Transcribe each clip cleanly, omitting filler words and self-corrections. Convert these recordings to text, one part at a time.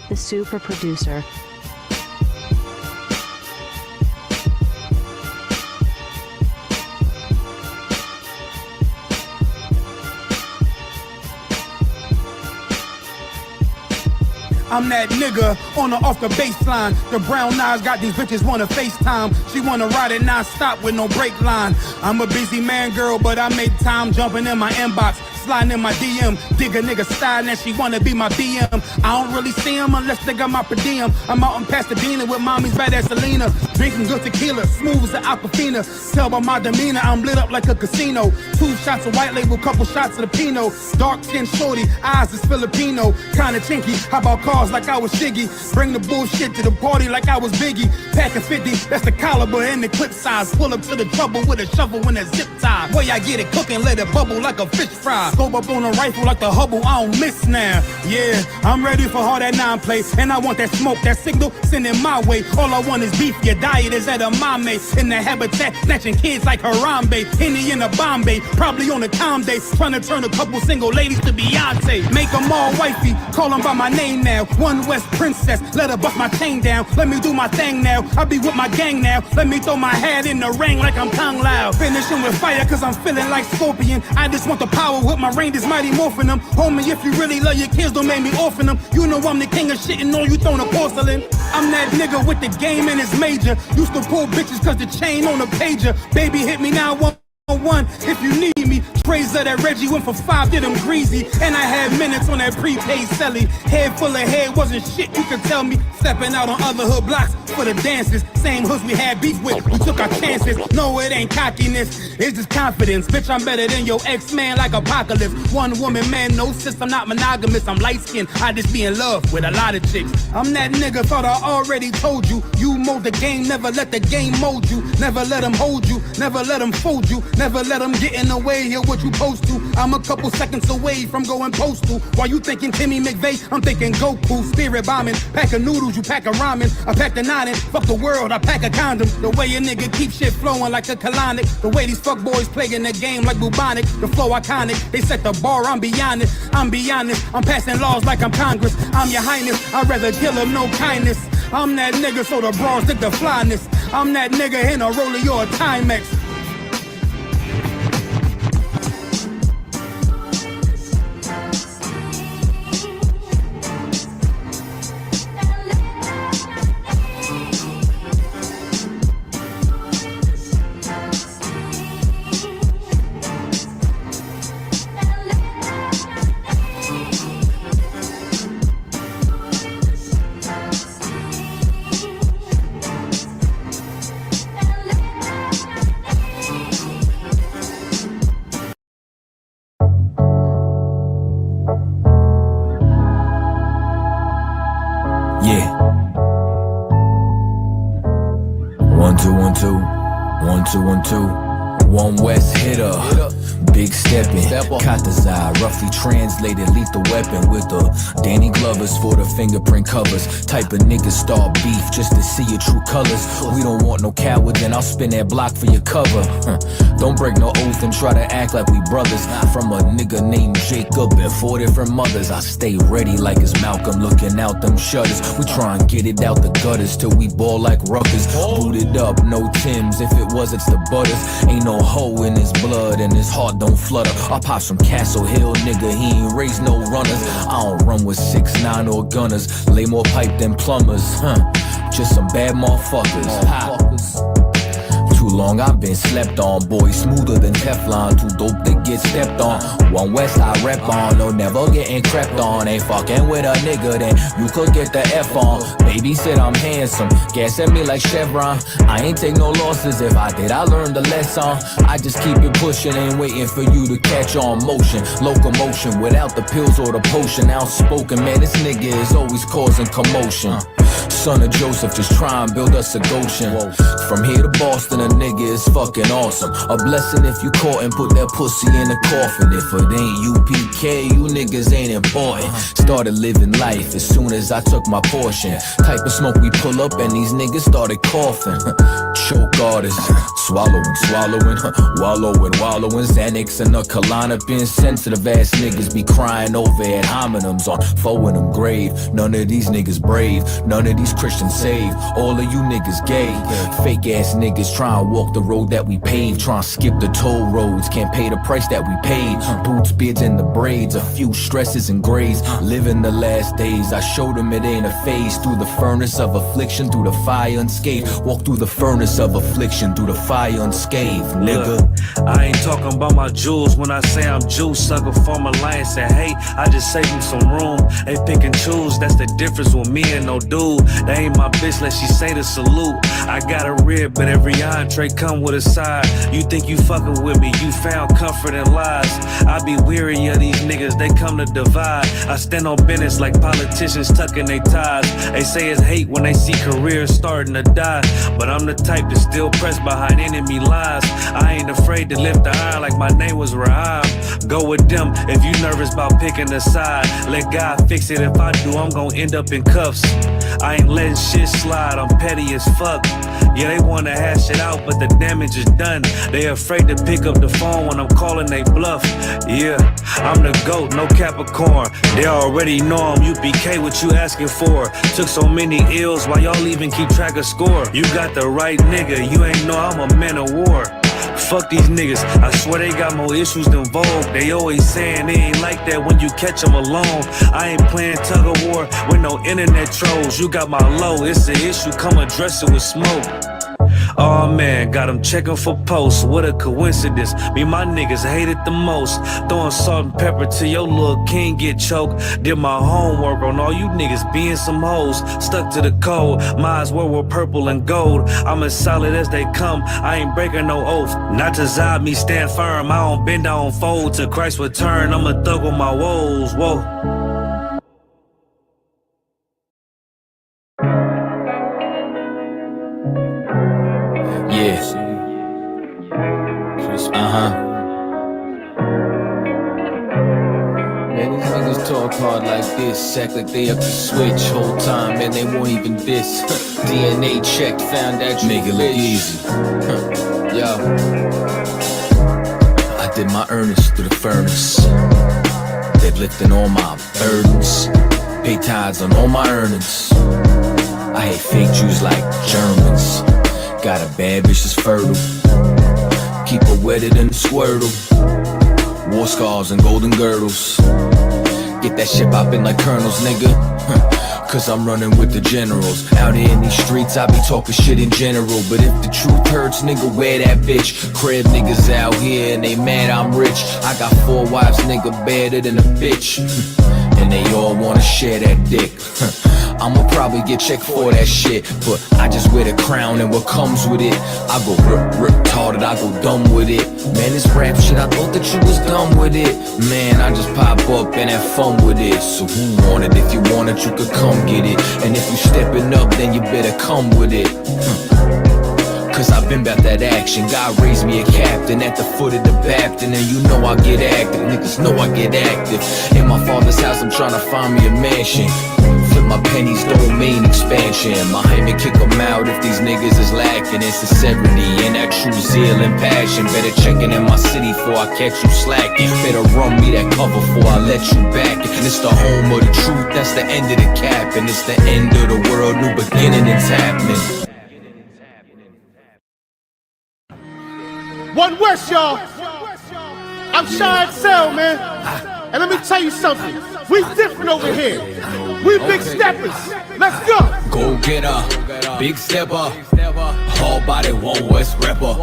The super producer. I'm that nigga on or off the baseline. The brown eyes got these bitches wanna FaceTime. She wanna ride it non-stop with no break line. I'm a busy man, girl, but I make time jumping in my inbox, sliding in my DM. Dig a nigga style and she wanna be my BM. I don't really see him unless they got my per diem. I'm out in Pasadena with mommy's badass Selena, drinking good tequila, smooth as an Aquafina. Tell by my demeanor, I'm lit up like a casino. 2 shots of white label, couple shots of the Pinot. Dark skin shorty, eyes is Filipino. Kinda chinky, how about cars like I was Shiggy? Bring the bullshit to the party like I was Biggie. Packing 50, that's the caliber and the clip size. Pull up to the trouble with a shovel and a zip tie. Boy, I get it cooking, let it bubble like a fish fry. Scope up on a rifle like the Hubble, I don't miss now. Yeah, I'm ready for all that non-play, and I want that smoke, that signal, send it my way. All I want is beef, your diet is edamame. In the habitat, snatching kids like Harambe. Henny in a Bombay, probably on a calm day. Trying to turn a couple single ladies to Beyonce. Make them all wifey, call them by my name now. One West princess, let her bust my chain down. Let me do my thing now, I be with my gang now. Let me throw my hat in the ring like I'm Kung Lao. Finishing with fire cause I'm feeling like Scorpion. I just want the power with my rain, this mighty morphing them. Homie, if you really love your kids, don't make me orphan them. You know I'm the king of shit and all you throwing a porcelain. I'm that nigga with the game and it's major. Used to pull bitches cause the chain on the pager. Baby hit me now, 1-on-1 if you need me. Praise of that Reggie went for 5, did him greasy. And I had minutes on that prepaid celly. Head full of head, wasn't shit you could tell me. Stepping out on other hood blocks for the dances. Same hoods we had beef with, we took our chances. No, it ain't cockiness, it's just confidence. Bitch, I'm better than your ex-man like Apocalypse. One woman, man, no sis, I'm not monogamous. I'm light-skinned, I just be in love with a lot of chicks. I'm that nigga, thought I already told you. You mold the game, never let the game mold you. Never let them hold you, never let them fold you. Never let them get in the way of what you supposed to. I'm a couple seconds away from going postal. While you thinking Timmy McVeigh, I'm thinking Goku. Spirit bombing, pack of noodles, you pack a ramen. I pack the 9 and fuck the world, I pack a condom. The way a nigga keep shit flowing like a colonic. The way these fuck boys playing the game like bubonic. The flow iconic, they set the bar, I'm beyond it. I'm beyond it, I'm passing laws like I'm Congress. I'm your highness, I'd rather kill him, no kindness. I'm that nigga so the bras stick the flyness. I'm that nigga in a roller or a Timex. Yeah. 1 2 1 2 1 2 1 2. One West hitter, big steppin', Katazai, roughly translated lethal weapon with the Danny Glovers for the fingerprint covers. Type of niggas start beef just to see your true colors. We don't want no cowards and I'll spin that block for your cover. Don't break no oath and try to act like we brothers. From a nigga named Jacob and 4 different mothers. I stay ready like it's Malcolm looking out them shutters. We try and get it out the gutters till we ball like ruckers. Booted up, no Timbs, if it was it's the butters. Ain't no hoe in his blood and his heart don't flutter. I pop some Castle Hill nigga, he ain't raised no runners. I don't run with 6'9" or gunners. Lay more pipe than plumbers, just some bad motherfuckers. Too long I've been slept on, boy, smoother than Teflon. Too dope to get stepped on. One West I rep on, no never getting crept on. Ain't fucking with a nigga, then you could get the F on. Baby said I'm handsome, gassing me like Chevron. I ain't take no losses, if I did I learned the lesson. I just keep it pushing, ain't waiting for you to catch on. Motion, locomotion, without the pills or the potion. Outspoken, man, this nigga is always causing commotion. Son of Joseph, just try and build us a Goshen. From here to Boston, a nigga is fucking awesome. A blessing if you caught and put that pussy in a coffin. If it ain't UPK, you niggas ain't important. Started living life as soon as I took my portion. Type of smoke we pull up and these niggas started coughing. Choke artists, swallowing, wallowing. Xanax and a Klonopin. Sensitive ass niggas be crying over ad hominems on foe in them grave. None of these niggas brave, none of these Christians saved. All of you niggas gay. Fake ass niggas try and walk the road that we paved. Try and skip the toll roads, can't pay the price that we paid. Boots, beards, and the braids, a few stresses and grades. Living the last days, I showed them it ain't a phase. Through the furnace of affliction, through the fire unscathed. Walk through the furnace of affliction, through the fire unscathed, nigga. Look, I ain't talking about my jewels when I say I'm juice. Sucker from Alliance and hate, I just save them some room. They pick and choose, that's the difference with me and no dude. That ain't my bitch, let she say the salute. I got a rib, but every entree come with a side. You think you fucking with me, you found comfort in lies. I be weary of these niggas, they come to divide. I stand on business like politicians tucking their ties. They say it's hate when they see careers starting to die, but I'm the type to still press behind enemy lines. I ain't afraid to lift the iron like my name was Raham. Go with them if you nervous about picking a side. Let God fix it, if I do, I'm gon' end up in cuffs. I ain't letting shit slide, I'm petty as fuck. Yeah, they wanna hash it out, but the damage is done. They afraid to pick up the phone when I'm calling they bluff. Yeah, I'm the GOAT, no Capricorn. They already know I'm UPK, what you asking for? Took so many ills, why y'all even keep track of score? You got the right nigga, you ain't know I'm a man of war. Fuck these niggas, I swear they got more issues than Vogue. They always saying they ain't like that when you catch them alone. I ain't playing tug of war with no internet trolls. You got my low, it's an issue, come address it with smoke. Oh man, got them checking for posts, what a coincidence. Me and my niggas hate it the most. Throwing salt and pepper till your little king get choked. Did my homework on all you niggas being some hoes. Stuck to the code, might as well wear purple and gold. I'm as solid as they come, I ain't breaking no oath. Not to zod me, stand firm, I don't bend, I don't fold. To Christ's return, I'm a thug with my woes, whoa. Yeah. Man, these niggas talk hard like this, act like they up to switch whole time, and they won't even diss. DNA checked, found that you make it look easy. Yo, I did my earnest through the furnace, deadlifting all my burdens, pay tithes on all my earnings. I hate fake Jews like Germans. Got a bad bitch that's fertile, keep her wetter than a squirtle. War scars and golden girdles, get that shit poppin' like colonels, nigga. Cause I'm running with the generals. Out here in these streets, I be talking shit in general. But if the truth hurts, nigga, wear that bitch. Crib niggas out here and they mad I'm rich. I got 4 wives, nigga, better than a bitch. And they all wanna share that dick. I'ma probably get checked for that shit, but I just wear the crown and what comes with it. I go retarded, I go dumb with it. Man, this rap shit, I thought that you was done with it. Man, I just pop up and have fun with it. So who want it? If you want it, you could come get it. And if you stepping up, then you better come with it. Cause I've been about that action. God raised me a captain at the foot of the Baptist. And you know I get active, niggas know I get active. In my father's house, I'm tryna find me a mansion. Flip my pennies, don't mean expansion. My hymen kick them out if these niggas is lacking in sincerity and that true zeal and passion. Better checking in my city before I catch you slacking. Better run me that cover before I let you back. And it's the home of the truth, that's the end of the cap. And it's the end of the world, new beginning, it's happening. One West, y'all. I'm Shy Excel, man. And let me tell you something. We different over here. We big steppers. Let's go. Go getter, big stepper. Hard body, One West rapper.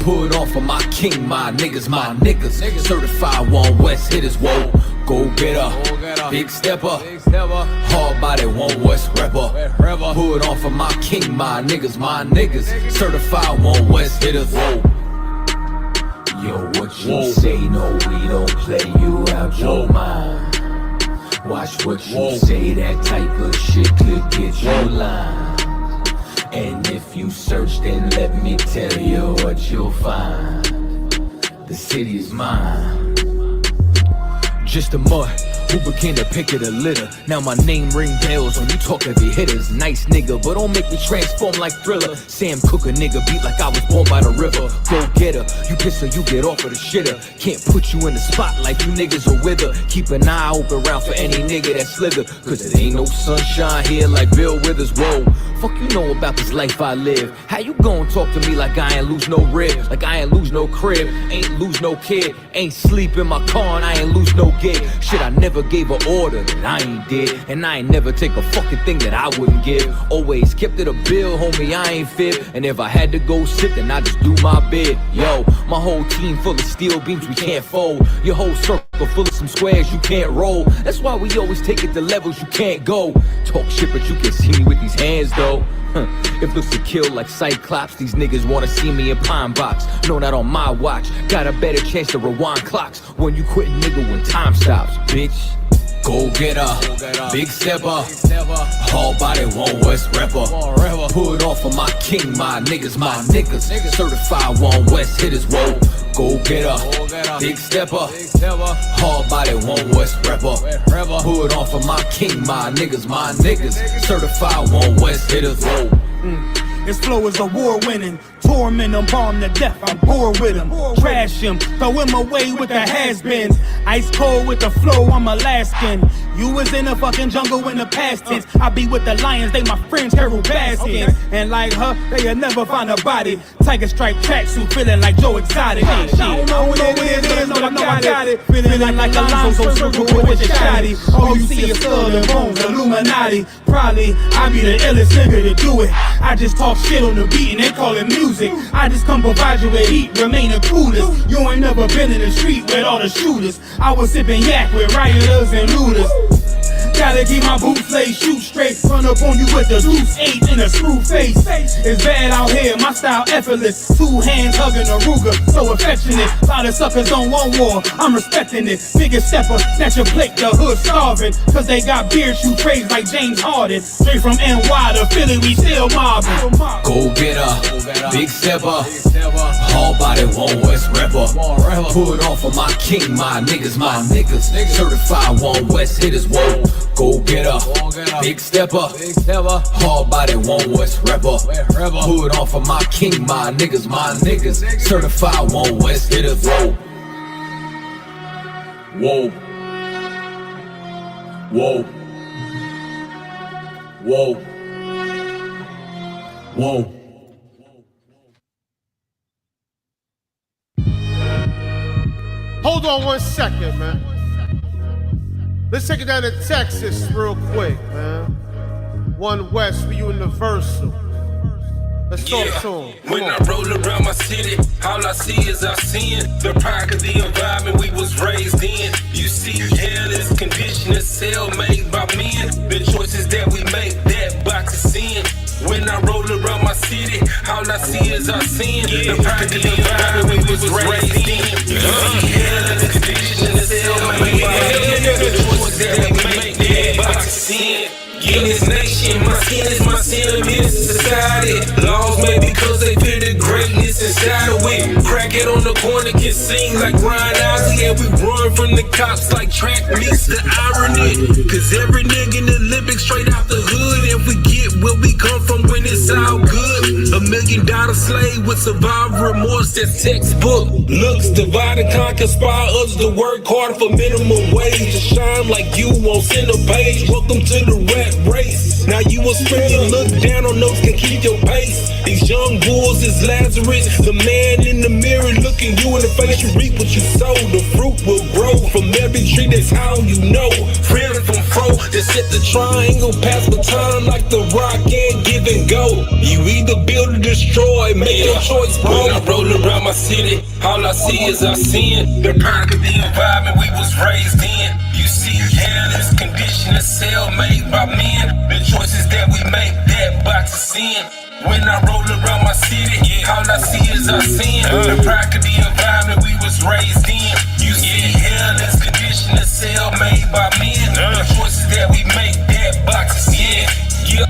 Put on for my king, my niggas, my niggas. Certified One West hitters, whoa. Go getter, big stepper. Hard body, One West rapper. Put on for my king, my niggas, my niggas. Certified One West hitters, whoa. Yo, what you say? No, we don't play you out your mind. Watch what you say, that type of shit could get you lined. And if you search, then let me tell you what you'll find. The city is mine. Just a mud who became the pick of the litter. Now my name ring bells when you talk heavy hitters. Nice nigga, but don't make me transform like Thriller. Sam Cooke a nigga beat like I was born by the river. Go get her, you piss her, you get off of the shitter. Can't put you in the spotlight, you niggas are with her. Keep an eye open around for any nigga that slither. Cause it ain't no sunshine here like Bill Withers, whoa. Fuck you know about this life I live. How you gon' talk to me like I ain't lose no rib? Like I ain't lose no crib, ain't lose no kid. Ain't sleep in my car and I ain't lose no gig. Shit, I never gave an order that I ain't did. And I ain't never take a fucking thing that I wouldn't give. Always kept it a bill, homie, I ain't fib. And if I had to go sick, then I just do my bid. Yo, my whole team full of steel beams we can't fold. Your whole circle full of some squares you can't roll. That's why we always take it to levels you can't go. Talk shit, but you can see me with these hands though. If looks to kill like Cyclops, these niggas wanna see me in Pine Box. No, not on my watch. Got a better chance to rewind clocks when you quit, nigga, when time stops, bitch. Go get her, big stepper, hard body, one West rapper. Put on for my king, my niggas, certified one West hitters, whoa. Go get her, big stepper, hard body, one West rapper. Put on for my king, my niggas, certified one West hitters, whoa. His flow is award-winning, torment him, bomb to death, I'm bored with him. Trash him, throw him away with the has-beens. Ice cold with the flow, I'm Alaskan. You was in the fucking jungle in the past tense. I be with the lions, they my friends, Carol Baskins. And like her, they'll never find a body. Tiger stripe tracksuit, feeling like Joe Exotic. I don't know what it is, but I know I got it. Feeling like Alonzo circle with the shotty. All you see is skull and bones, Illuminati. Probably, I be the illest nigga to do it. I just talk shit on the beat and they call it music. I just come provide you with heat, remain the coolest. You ain't never been in the street with all the shooters. I was sipping yak with rioters and looters. Gotta keep my boots laced, shoot straight, run up on you with the deuce 8 in a screw face. It's bad out here, my style effortless. 2 hands hugging a Ruger, so affectionate. Lot of suckers don't want war, I'm respecting it. Biggest stepper, snatch a plate, the hood starving. Cause they got beard shoot trades like James Harden. Straight from NY to Philly, we still mobbing. Go get her, big stepper, hard body, one West rapper. Put on for my king, my niggas, certified one West hitters, whoa. Go get her, big stepper, hard body, one West rapper. Put on for my king, my niggas, certified one West hitters, whoa. Whoa. Whoa. Whoa. Whoa. Hold on 1 second, man. Let's take it down to Texas real quick, man. One West for Universal. Let's talk to him. When I roll around my city, all I see is our sin. The product of the environment we was raised in. You see, hell is conditioned, a cell made by men. The choices that we make, that box of sin. When I roll around my city, all I see is our sin. The product of the environment we was raised in. You see, hell is conditioned, a cell made by men. The choices that we make, that box of sin. In this nation, my skin is my sentiment in society. Laws made because they fear the greatness inside of it. Crackhead on the corner can sing like Ryan Osley, and we run from the cops like track meets the irony. Cause every nigga in the Olympics straight out the hood, and we get where we come from when it's all good. $1 million slave with survivor remorse, that's textbook. Looks divide and conquer, inspire others to work hard for minimum wage. To shine like you on center page. Welcome to the rap race. Now you will spin your look down on those can keep your pace. These young bulls is Lazarus, the man in the mirror looking you in the face. You reap what you sow, the fruit will grow from every tree, that's how you know. Friend from fro, just set the triangle, pass the time like the rock and give and go. You either build or destroy, make your choice, bro. When I roll around my city, all I see is our sin. The product of the environment we was raised in. You see, hell is conditioned, a cell made by men. The choices that we make, that box of sin. When I roll around my city, all I see is our sin. The product of the environment we was raised in. You see, hell is conditioned, a cell made by men. The choices that we make, that box is in. Yeah.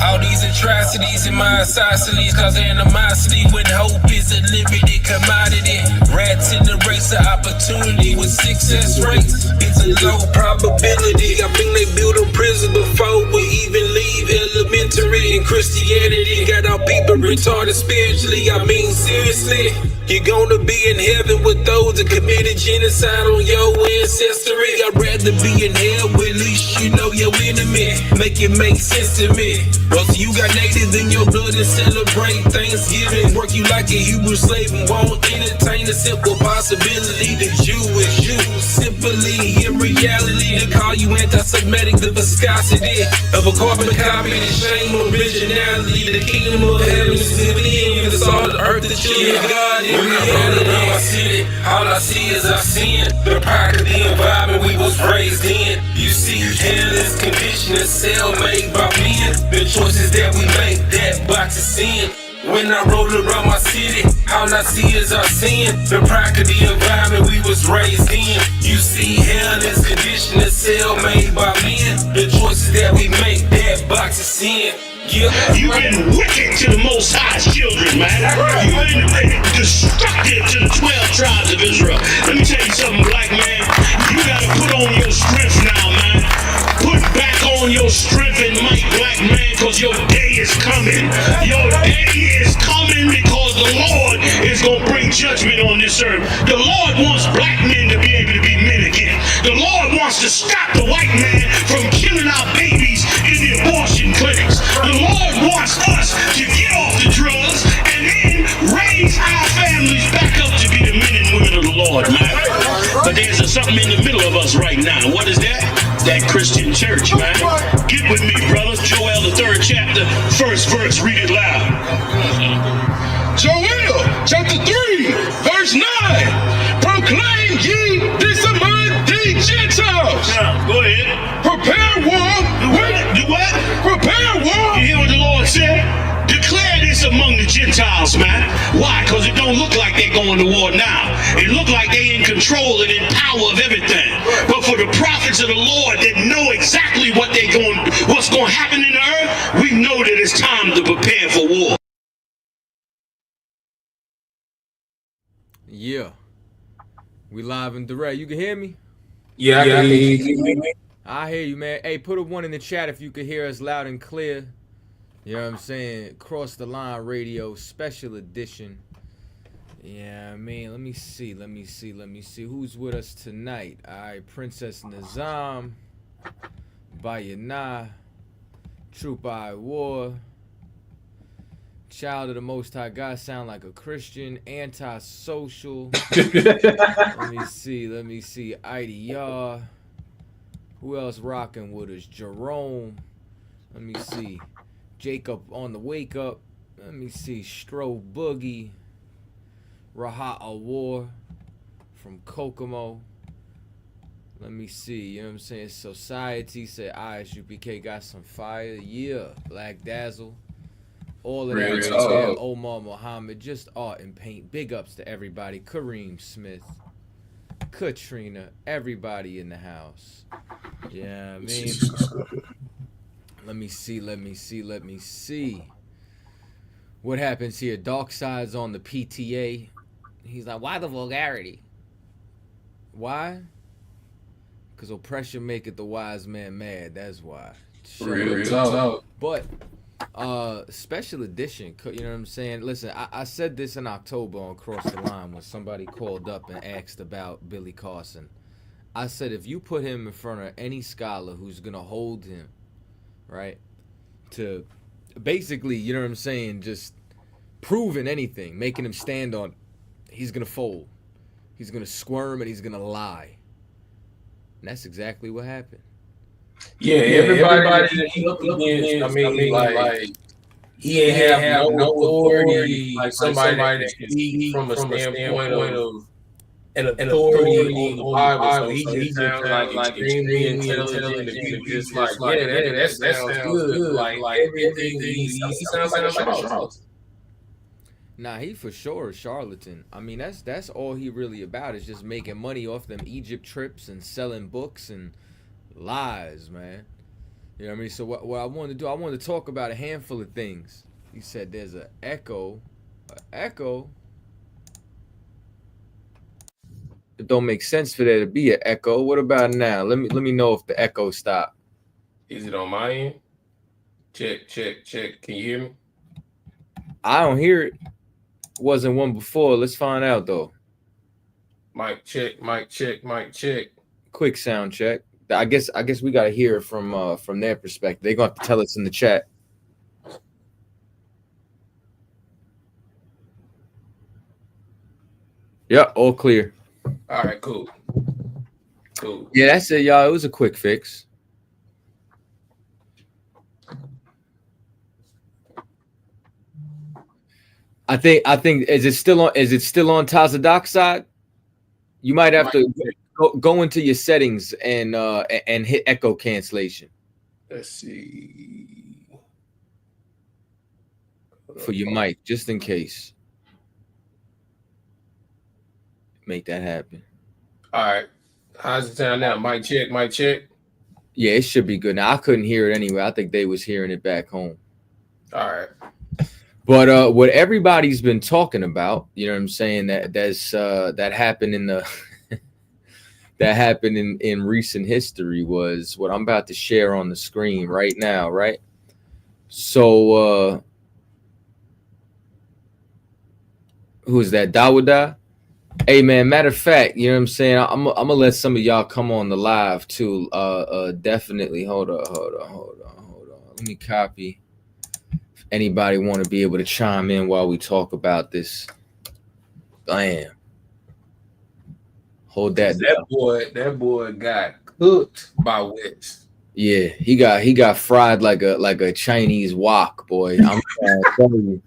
All these atrocities in my isosceles cause animosity when hope is a limited commodity. Rats in the race of opportunity with success rates. It's a low probability. I think they built a prison before we even leave elementary. And Christianity got our people retarded spiritually. I mean seriously. You're gonna be in heaven with those that committed genocide on your ancestry. I'd rather be in hell with at least you know your enemy. Make it make sense to me. Well, so you got natives in your blood and celebrate Thanksgiving. Work you like a Hebrew slave and won't entertain the simple possibility that you is you. Simply in reality to call you anti-Semitic, the viscosity of a carbon copy, the shame of originality. The kingdom of heaven is within. It's all the earth that you of God. When I roll around my city, all I see is our sin. The product of the environment we was raised in. You see, hell is conditioned, a cell made by men. The choices that we make, that box is sin. When I roll around my city, all I see is our sin. The product of the environment we was raised in. You see, hell is conditioned, a cell made by men. The choices that we make, that box is sin. Yeah. You've been wicked to the Most High's children, man. You've been destructive to the 12 tribes of Israel. Let me tell you something, black man. You gotta put on your strength now, man. Put back on your strength and might, black man, because your day is coming. Your day is coming because the Lord is gonna bring judgment on this earth. The Lord wants black men to be able to be men again. The Lord wants to stop the white man from killing our babies in the abortion clinics. The Lord wants us to get off the drugs and then raise our families back up to be the men and women of the Lord, man. But there's something in the middle of us right now. What is that? That Christian church, man. Get with me, brothers. Joel, the 3rd chapter, 1st verse, read it loud. Joel, chapter 3, verse 9. Proclaim ye this among the Gentiles. Now, go ahead. Prepare war. Do what? Prepare war. You hear what the Lord said? Declare this among the Gentiles, man. Why? Because it don't look like they're going to war now. It look like they in control and in power of everything. But for the prophets of the Lord that know exactly what's going to happen in the earth, we know that it's time to prepare for war. Yeah. We live and direct. You can hear me? Yeah, I can hear you. I hear you, man. Hey, put a 1 in the chat if you can hear us loud and clear. You know what I'm saying? Cross the Line Radio Special Edition. Yeah, I mean, let me see. Who's with us tonight? All right, Princess Nizam, Bayana, Troop I War, Child of the Most High God, sound like a Christian, antisocial. Let me see. IDR. Who else rocking with us? Jerome. Let me see. Jacob on the wake up. Let me see. Stro Boogie. Rahat Awar from Kokomo. Let me see. You know what I'm saying? Society said ISUPK got some fire. Yeah. Black Dazzle. All of that right there. Omar Muhammad. Just art and paint. Big ups to everybody. Kareem Smith. Katrina. Everybody in the house. Yeah, I mean. Let me see. What happens here? Dark Side's on the PTA. He's like, why the vulgarity? Why? Because oppression maketh the wise man mad. That's why. But special edition, you know what I'm saying? Listen, I said this in October on Cross the Line when somebody called up and asked about Billy Carson. I said, if you put him in front of any scholar who's going to hold him, right, to basically, you know what I'm saying, just proving anything, making him stand on, he's going to fold. He's going to squirm and he's going to lie. And that's exactly what happened. Yeah, everybody that he looked against, I mean, like he ain't have no authority, like somebody that can speak from a standpoint of an authority on the Bible. So he just sounds like extremely intelligent. And he just like, yeah, that sounds good. Like everything he sounds like a charlatan. Nah, he for sure a charlatan. I mean, that's all he really about is just making money off them Egypt trips and selling books and, Lies, man. You know what I mean? So what I wanted to do, I wanted to talk about a handful of things. You said there's an echo. An echo? It don't make sense for there to be an echo. What about now? Let me know if the echo stopped. Is it on my end? Check. Can you hear me? I don't hear it. Wasn't one before. Let's find out though. Mic check. Quick sound check. I guess we gotta hear it from their perspective. They're gonna have to tell us in the chat. Yeah, all clear. All right, cool. Yeah, that's it, y'all. It was a quick fix. I think is it still on Tazadoc's side? You might have to go into your settings and hit echo cancellation. Let's see. For your mic, just in case. Make that happen. All right. How's it sound now? Mic check. Yeah, it should be good. Now I couldn't hear it anyway. I think they was hearing it back home. All right. But what everybody's been talking about, you know what I'm saying, that happened in the that happened in recent history was what I'm about to share on the screen right now, right? So who's that? Dawada? Hey man, matter of fact, you know what I'm saying? I'm gonna let some of y'all come on the live too. Definitely. Hold on. Let me copy. If anybody want to be able to chime in while we talk about this. Bam. Hold that. That boy got cooked by West. Yeah, he got fried like a Chinese wok, boy. I'm telling you.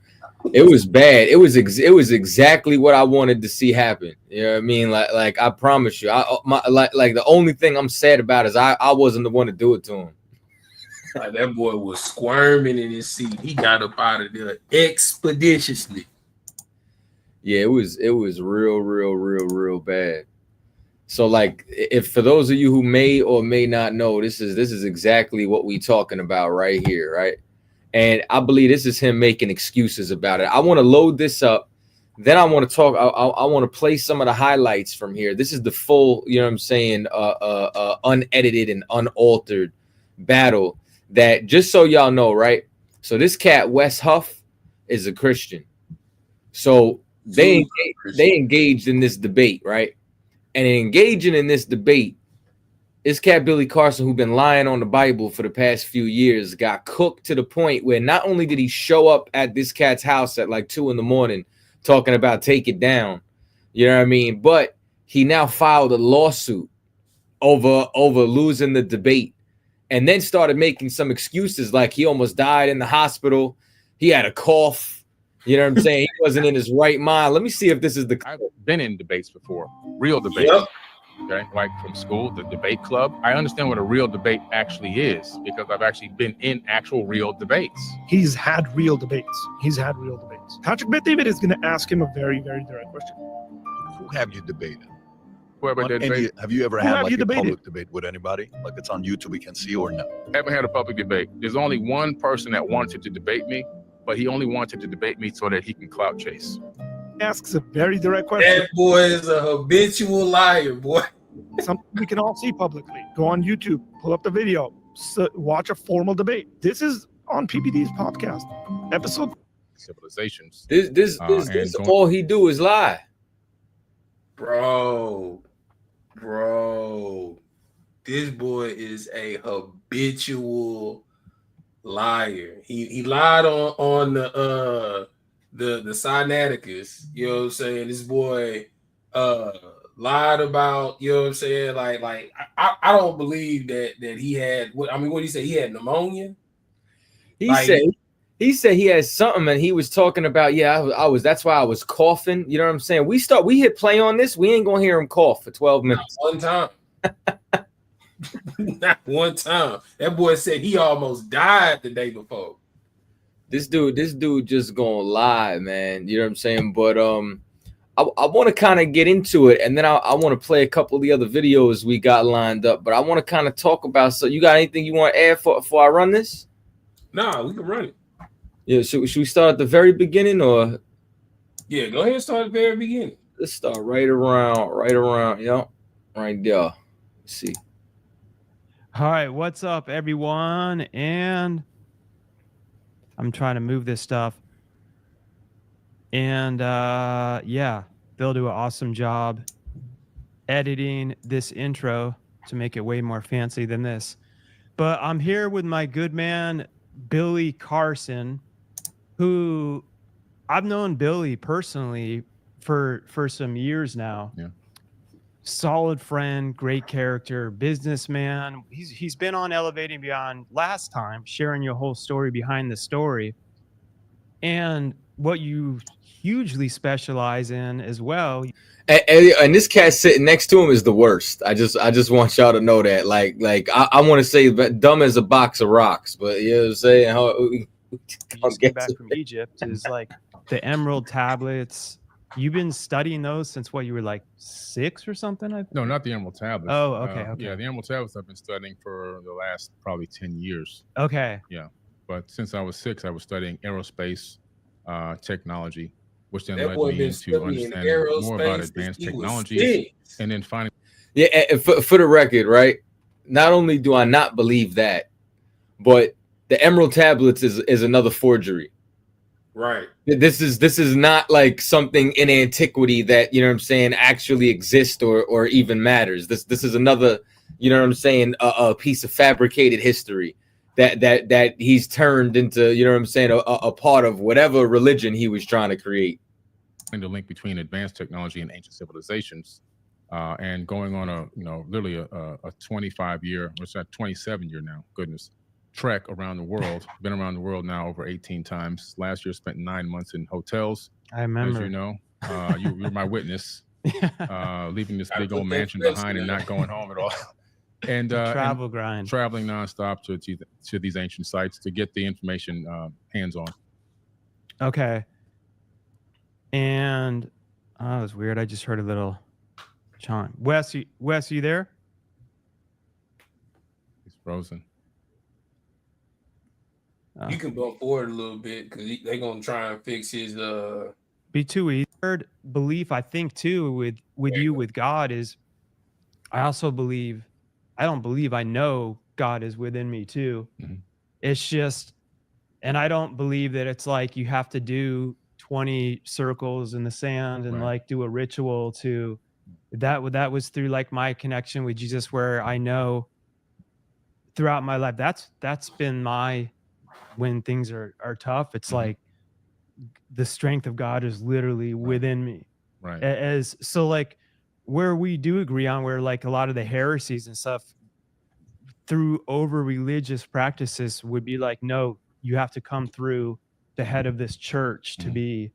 It was bad. It was exactly what I wanted to see happen. You know what I mean? Like I promise you. Like the only thing I'm sad about is I wasn't the one to do it to him. Like that boy was squirming in his seat. He got up out of there expeditiously. Yeah, it was real bad. So like, if for those of you who may or may not know, this is exactly what we talking about right here, right? And I believe this is him making excuses about it. I want to load this up. Then I want to talk. I want to play some of the highlights from here. This is the full, you know what I'm saying, unedited and unaltered battle that, just so y'all know, right? So this cat, Wes Huff, is a Christian. So they engaged in this debate, right? And engaging in this debate, this cat Billy Carson, who's been lying on the Bible for the past few years, got cooked to the point where not only did he show up at this cat's house at like 2 a.m. talking about take it down, you know what I mean? But he now filed a lawsuit over losing the debate, and then started making some excuses like he almost died in the hospital. He had a cough. You know what I'm saying? He wasn't in his right mind. Let me see if this is the. I've been in debates before, real debates. Yep. Okay, like from school, the debate club. I understand what a real debate actually is because I've actually been in actual real debates. He's had real debates. Patrick Bet-David is going to ask him a very, very direct question. Who have you debated? Have you ever had like a public debate with anybody? Like it's on YouTube, we can see, or no? Haven't had a public debate. There's only one person that wanted to debate me, but he only wanted to debate me so that he can clout chase. Asks a very direct question. That boy is a habitual liar, boy. Something we can all see publicly. Go on YouTube, pull up the video, watch a formal debate. This is on PPD's podcast episode. Civilizations. This all he do is lie, bro. This boy is a habitual liar. He lied on the Sinaiticus, you know what I'm saying? This boy lied about, you know what I'm saying? Like I don't believe that he had what did he say? He had pneumonia? He said he had something, and he was talking about, that's why I was coughing. You know what I'm saying? We hit play on this, we ain't gonna hear him cough for 12 minutes. Not one time. Not one time. That boy said he almost died the day before. This dude just gonna lie, man. You know what I'm saying? But I want to kind of get into it, and then I want to play a couple of the other videos we got lined up. But I want to kind of talk about. So, you got anything you want to add before I run this? Nah, we can run it. Yeah. Should we start at the very beginning, or? Yeah, go ahead and start at the very beginning. Let's start right around. Yep, right there. Let's see. All right, what's up, everyone? And I'm trying to move this stuff. And yeah, they'll do an awesome job editing this intro to make it way more fancy than this. But I'm here with my good man, Billy Carson, who I've known Billy personally for some years now. Yeah. Solid friend, great character, businessman. He's been on Elevating Beyond last time, sharing your whole story behind the story. And what you hugely specialize in as well. And this cat sitting next to him is the worst. I just want y'all to know that. Like I want to say dumb as a box of rocks, but you know what I'm saying? How you just came back from Egypt is like the emerald tablets. You've been studying those since what, you were like 6 or something? No, not the emerald tablets. Oh, okay. Yeah, the emerald tablets I've been studying for the last probably 10 years. Okay. Yeah, but since I was 6, I was studying aerospace technology, which then led me into understanding more about advanced technologies, and then finally. Yeah, and for the record, right? Not only do I not believe that, but the emerald tablets is another forgery. Right. This is not like something in antiquity that, you know what I'm saying, actually exists or even matters. This is another, you know what I'm saying, a piece of fabricated history that he's turned into, you know what I'm saying, a part of whatever religion he was trying to create. And the link between advanced technology and ancient civilizations, and going on a, you know, literally a 25-year, what's that, 27-year now, goodness, trek around the world. Been around the world now over 18 times. Last year spent 9 months in hotels. I remember. As you know, you're my witness. Leaving this big old mansion behind and not going home at all. And travel grind, traveling nonstop to these ancient sites to get the information hands on. Okay. And that was weird. I just heard a little chime. Wes, you there? He's frozen. You can bump forward a little bit because they're gonna try and fix his Be too easy. Third belief, I think, too, with you with God is, I also believe, I know God is within me too. Mm-hmm. It's just, and I don't believe that it's like you have to do 20 circles in the sand and like do a ritual to that was through like my connection with Jesus, where I know throughout my life that's been my, when things are tough, it's like the strength of God is literally within me. Right. As so, like, where we do agree on, where like a lot of the heresies and stuff through over religious practices would be like, no, you have to come through the head of this church to be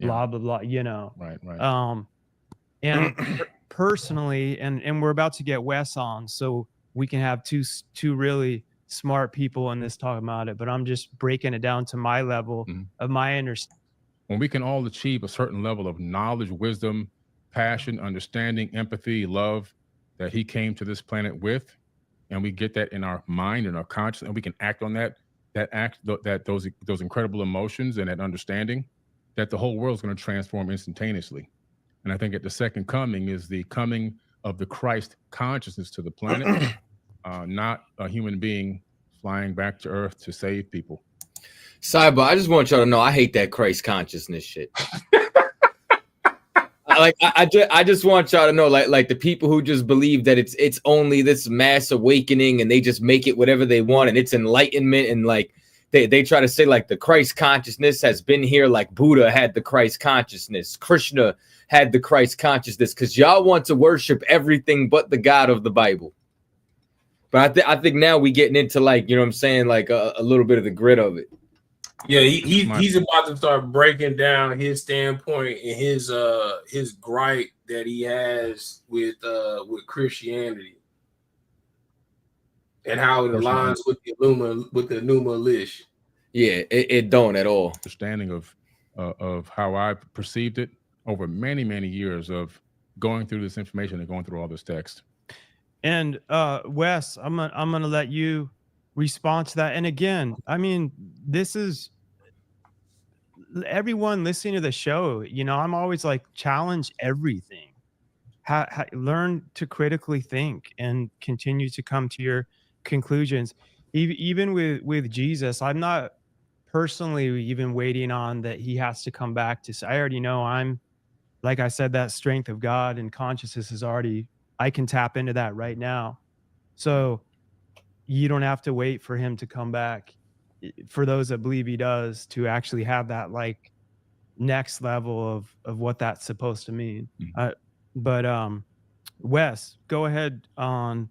blah blah blah, you know. Right. And personally, and we're about to get Wes on, so we can have two really smart people in this talking about it, but I'm just breaking it down to my level of my understanding. When we can all achieve a certain level of knowledge, wisdom, passion, understanding, empathy, love that he came to this planet with, and we get that in our mind and our conscience, and we can act on those incredible emotions and that understanding, that the whole world is going to transform instantaneously. And I think at the second coming is the coming of the Christ consciousness to the planet, not a human being flying back to Earth to save people. Cyber, I just want y'all to know I hate that Christ consciousness shit. I just want y'all to know, like the people who just believe that it's only this mass awakening and they just make it whatever they want and it's enlightenment, and like they try to say like the Christ consciousness has been here, like Buddha had the Christ consciousness, Krishna had the Christ consciousness, because y'all want to worship everything but the God of the Bible. But I think now we getting into, like, you know what I'm saying, like a little bit of the grit of it. Yeah, he's about to start breaking down his standpoint and his gripe that he has with Christianity and how it aligns with the Numa Lish. Yeah, it don't at all. Understanding of how I perceived it, over many, many years of going through this information and going through all this text. And Wes, I'm gonna let you respond to that. And again, I mean, this is everyone listening to the show. You know, I'm always like, challenge everything. Learn to critically think and continue to come to your conclusions. Even with Jesus, I'm not personally even waiting on that he has to come back to say, I already know I'm, like I said, that strength of God and consciousness is already, I can tap into that right now. So you don't have to wait for him to come back. For those that believe he does, to actually have that like next level of what that's supposed to mean. But Wes, go ahead on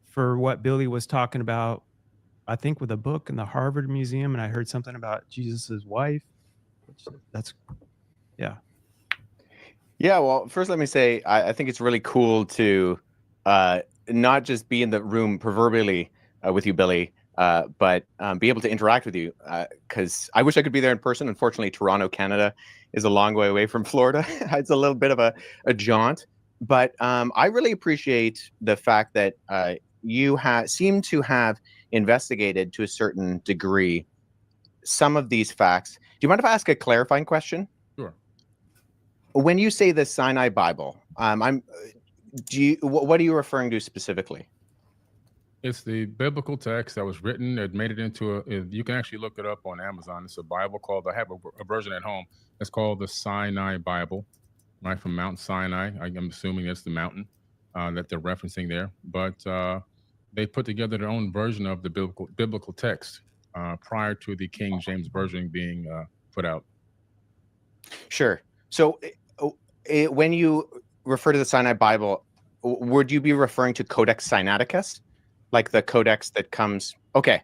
for what Billy was talking about, I think with a book in the Harvard Museum, and I heard something about Jesus's wife. That's, yeah. Yeah, well, first let me say, I think it's really cool to not just be in the room proverbially with you, Billy, but be able to interact with you, because I wish I could be there in person. Unfortunately, Toronto, Canada is a long way away from Florida. It's a little bit of a jaunt, but I really appreciate the fact that you seem to have investigated to a certain degree some of these facts. Do you mind if I ask a clarifying question? Sure. When you say the Sinai Bible, what are you referring to specifically? It's the biblical text that was written. It made it into you can actually look it up on Amazon. It's a Bible called, I have a version at home. It's called the Sinai Bible, right, from Mount Sinai. I'm assuming that's the mountain that they're referencing there. But they put together their own version of the biblical text prior to the King James Version being put out. Sure. So when you refer to the Sinai Bible, would you be referring to Codex Sinaiticus? Like the codex that comes? Okay.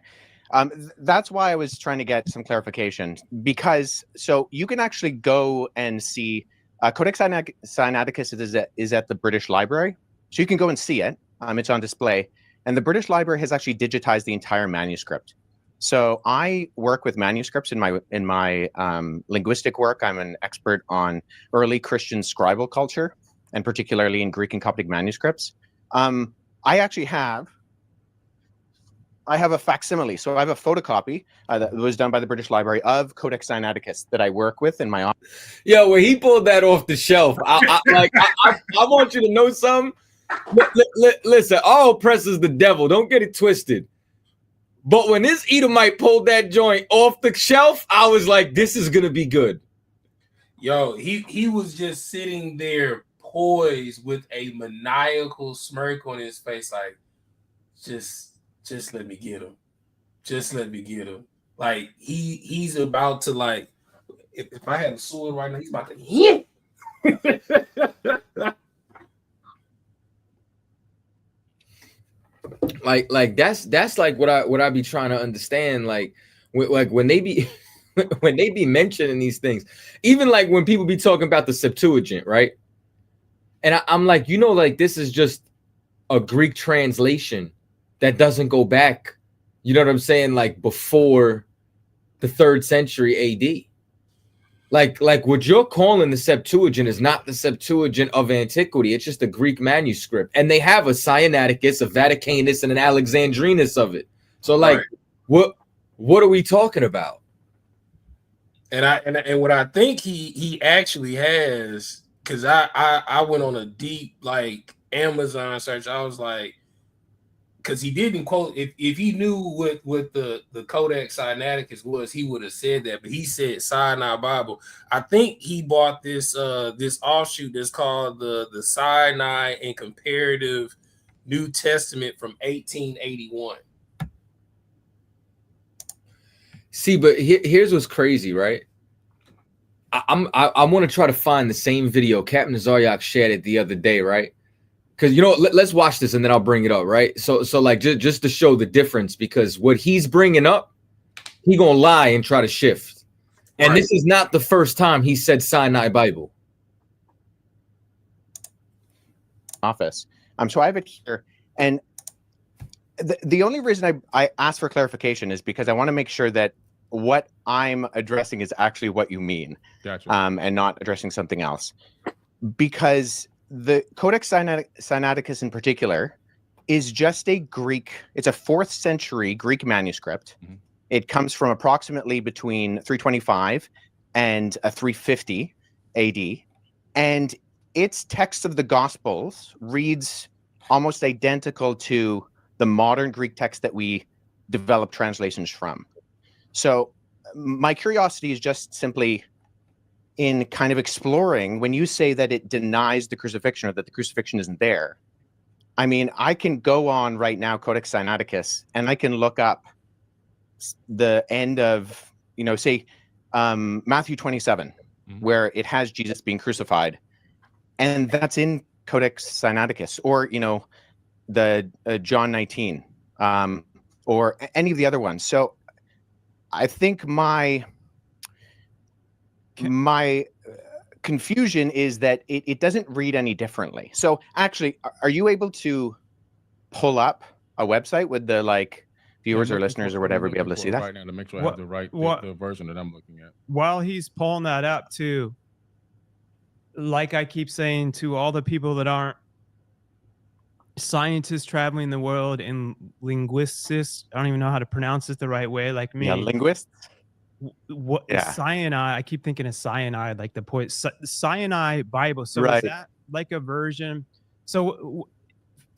That's why I was trying to get some clarification, because so you can actually go and see Codex Sinaiticus is at the British Library. So you can go and see it. It's on display. And the British Library has actually digitized the entire manuscript. So I work with manuscripts in my linguistic work. I'm an expert on early Christian scribal culture, and particularly in Greek and Coptic manuscripts. I actually have a facsimile. So I have a photocopy that was done by the British Library of Codex Sinaiticus that I work with in my office. Yo, when he pulled that off the shelf, I want you to know something. Listen, all press is the devil. Don't get it twisted. But when this Edomite pulled that joint off the shelf, I was like, this is going to be good. Yo, he was just sitting there poised with a maniacal smirk on his face, like, just let me get him. Just let me get him. Like, he's about to, like, if I had a sword right now, he's about to hit. Like that's like what I be trying to understand. Like when they be when they be mentioning these things, even like when people be talking about the Septuagint, right? And I'm like, you know, like this is just a Greek translation that doesn't go back, you know what I'm saying, like before the 3rd century AD. Like what you're calling the Septuagint is not the Septuagint of antiquity. It's just a Greek manuscript. And they have a Sinaiticus, a Vaticanus, and an Alexandrinus of it. So like, right. What are we talking about? And what I think he actually has, because I went on a deep like Amazon search. I was like, because he didn't quote, if he knew what the Codex Sinaiticus was, he would have said that. But he said Sinai Bible. I think he bought this this offshoot that's called the Sinai and Comparative New Testament from 1881. See, but here's what's crazy, right? I want to try to find the same video Captain Zaryak shared it the other day, right? Because, you know, let's watch this and then I'll bring it up, right? So like just to show the difference, because what he's bringing up, he gonna lie and try to shift. And This is not the first time he said Sinai Bible. Office. So I have it here. And the only reason I asked for clarification is because I want to make sure that what I'm addressing is actually what you mean, Gotcha. And not addressing something else. Because the Codex Sinaiticus in particular is just a Greek, it's a 4th century Greek manuscript. Mm-hmm. It comes from approximately between 325 and 350 AD. And its text of the Gospels reads almost identical to the modern Greek text that we develop translations from. So my curiosity is just simply in kind of exploring when you say that it denies the crucifixion or that the crucifixion isn't there. I mean, I can go on right now, Codex Sinaiticus, and I can look up the end of, say Matthew 27, where it has Jesus being crucified. And that's in Codex Sinaiticus, or, the John 19, or any of the other ones. So I think my confusion is that it doesn't read any differently. So actually, are you able to pull up a website with the viewers or listeners or whatever be able to see that right now to make sure I have the right the version that I'm looking at? While he's pulling that up too, like I keep saying to all the people that aren't scientists traveling the world and linguists, I don't even know how to pronounce it the right way, like me. Yeah, linguists. What cyanide? I keep thinking of cyanide, like the cyanide Bible. So right. Is that like a version? So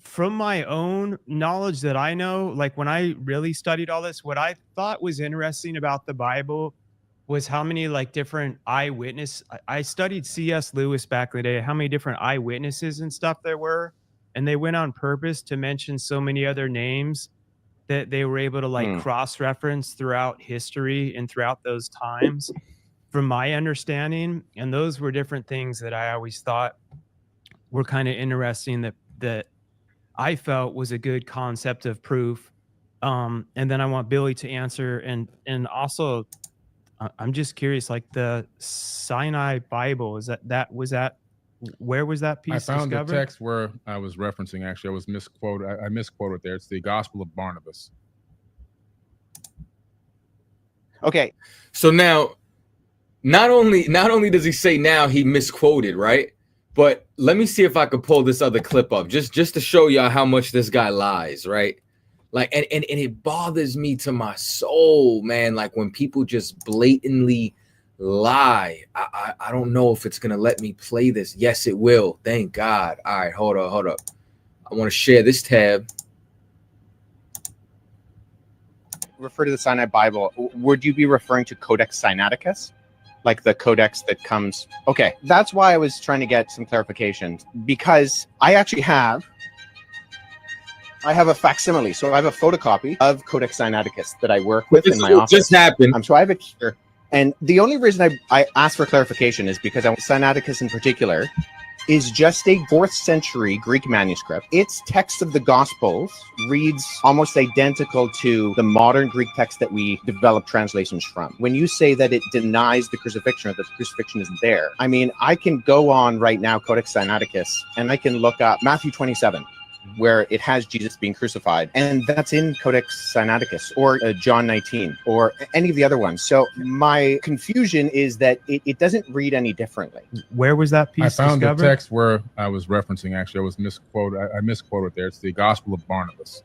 from my own knowledge that I know, like when I really studied all this, what I thought was interesting about the Bible was how many different eyewitness. I studied C.S. Lewis back in the day, how many different eyewitnesses and stuff there were. And they went on purpose to mention so many other names that they were able to cross-reference throughout history and throughout those times, from my understanding. And those were different things that I always thought were kind of interesting that I felt was a good concept of proof. And then I want Billy to answer. And also, I'm just curious, the Sinai Bible, where was that piece I found discovered? the text where I was referencing. Actually, I was misquoted. I misquoted there. It's the Gospel of Barnabas. Okay. So now, not only does he say now he misquoted, right? But let me see if I could pull this other clip up just to show y'all how much this guy lies, right? And it bothers me to my soul, man. Like when people just blatantly lie. I don't know if it's gonna let me play this. Yes, it will. Thank God. All right, hold up. I want to share this tab. Refer to the Sinai Bible. Would you be referring to Codex Sinaiticus, like the codex that comes? Okay, that's why I was trying to get some clarification, because I actually have a facsimile. So I have a photocopy of Codex Sinaiticus that I work with in my office. Just happened. So I have it here. And the only reason I asked for clarification is because Sinaiticus in particular is just a 4th century Greek manuscript. Its text of the Gospels reads almost identical to the modern Greek text that we develop translations from. When you say that it denies the crucifixion or that the crucifixion isn't there, I mean, I can go on right now, Codex Sinaiticus, and I can look up Matthew 27, where it has Jesus being crucified, and that's in Codex Sinaiticus, or John 19, or any of the other ones. So my confusion is that it doesn't read any differently. Where was that piece I found discovered? the text where I was referencing. Actually, I was misquoted. I misquoted there. It's the Gospel of Barnabas.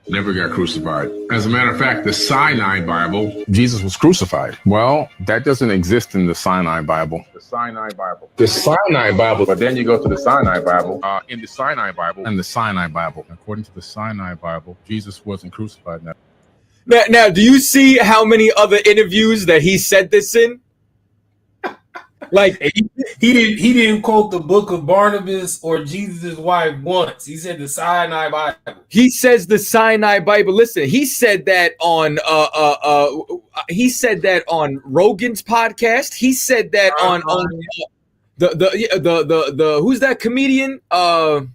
Never got crucified. As a matter of fact, the Sinai Bible, Jesus was crucified. Well, that doesn't exist in the Sinai Bible. The Sinai Bible. But then you go to the Sinai Bible. In the Sinai Bible and the Sinai Bible. According to the Sinai Bible, Jesus wasn't crucified. Now, do you see how many other interviews that he said this in? Like he didn't quote the book of Barnabas or Jesus' wife once. He said the Sinai Bible. He says the Sinai Bible. Listen, he said that on Rogan's podcast. He said that on the who's that comedian? Oh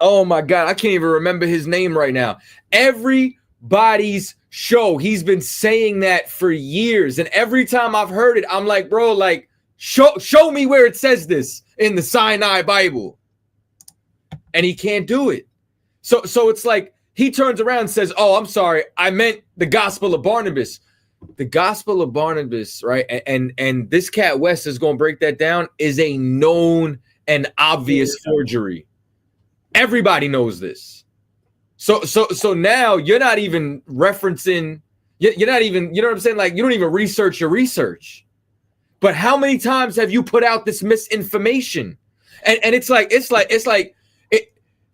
my God, I can't even remember his name right now. Everybody's show. He's been saying that for years, and every time I've heard it, I'm like, bro, like show me where it says this in the Sinai Bible, and he can't do it. So it's like he turns around and says, "Oh, I'm sorry, I meant the Gospel of Barnabas." The Gospel of Barnabas, right? And this cat West is going to break that down, is a known and obvious forgery. Everybody knows this. So now you're not even referencing. You're not even. You know what I'm saying? Like, you don't even research your research. But how many times have you put out this misinformation? And it's like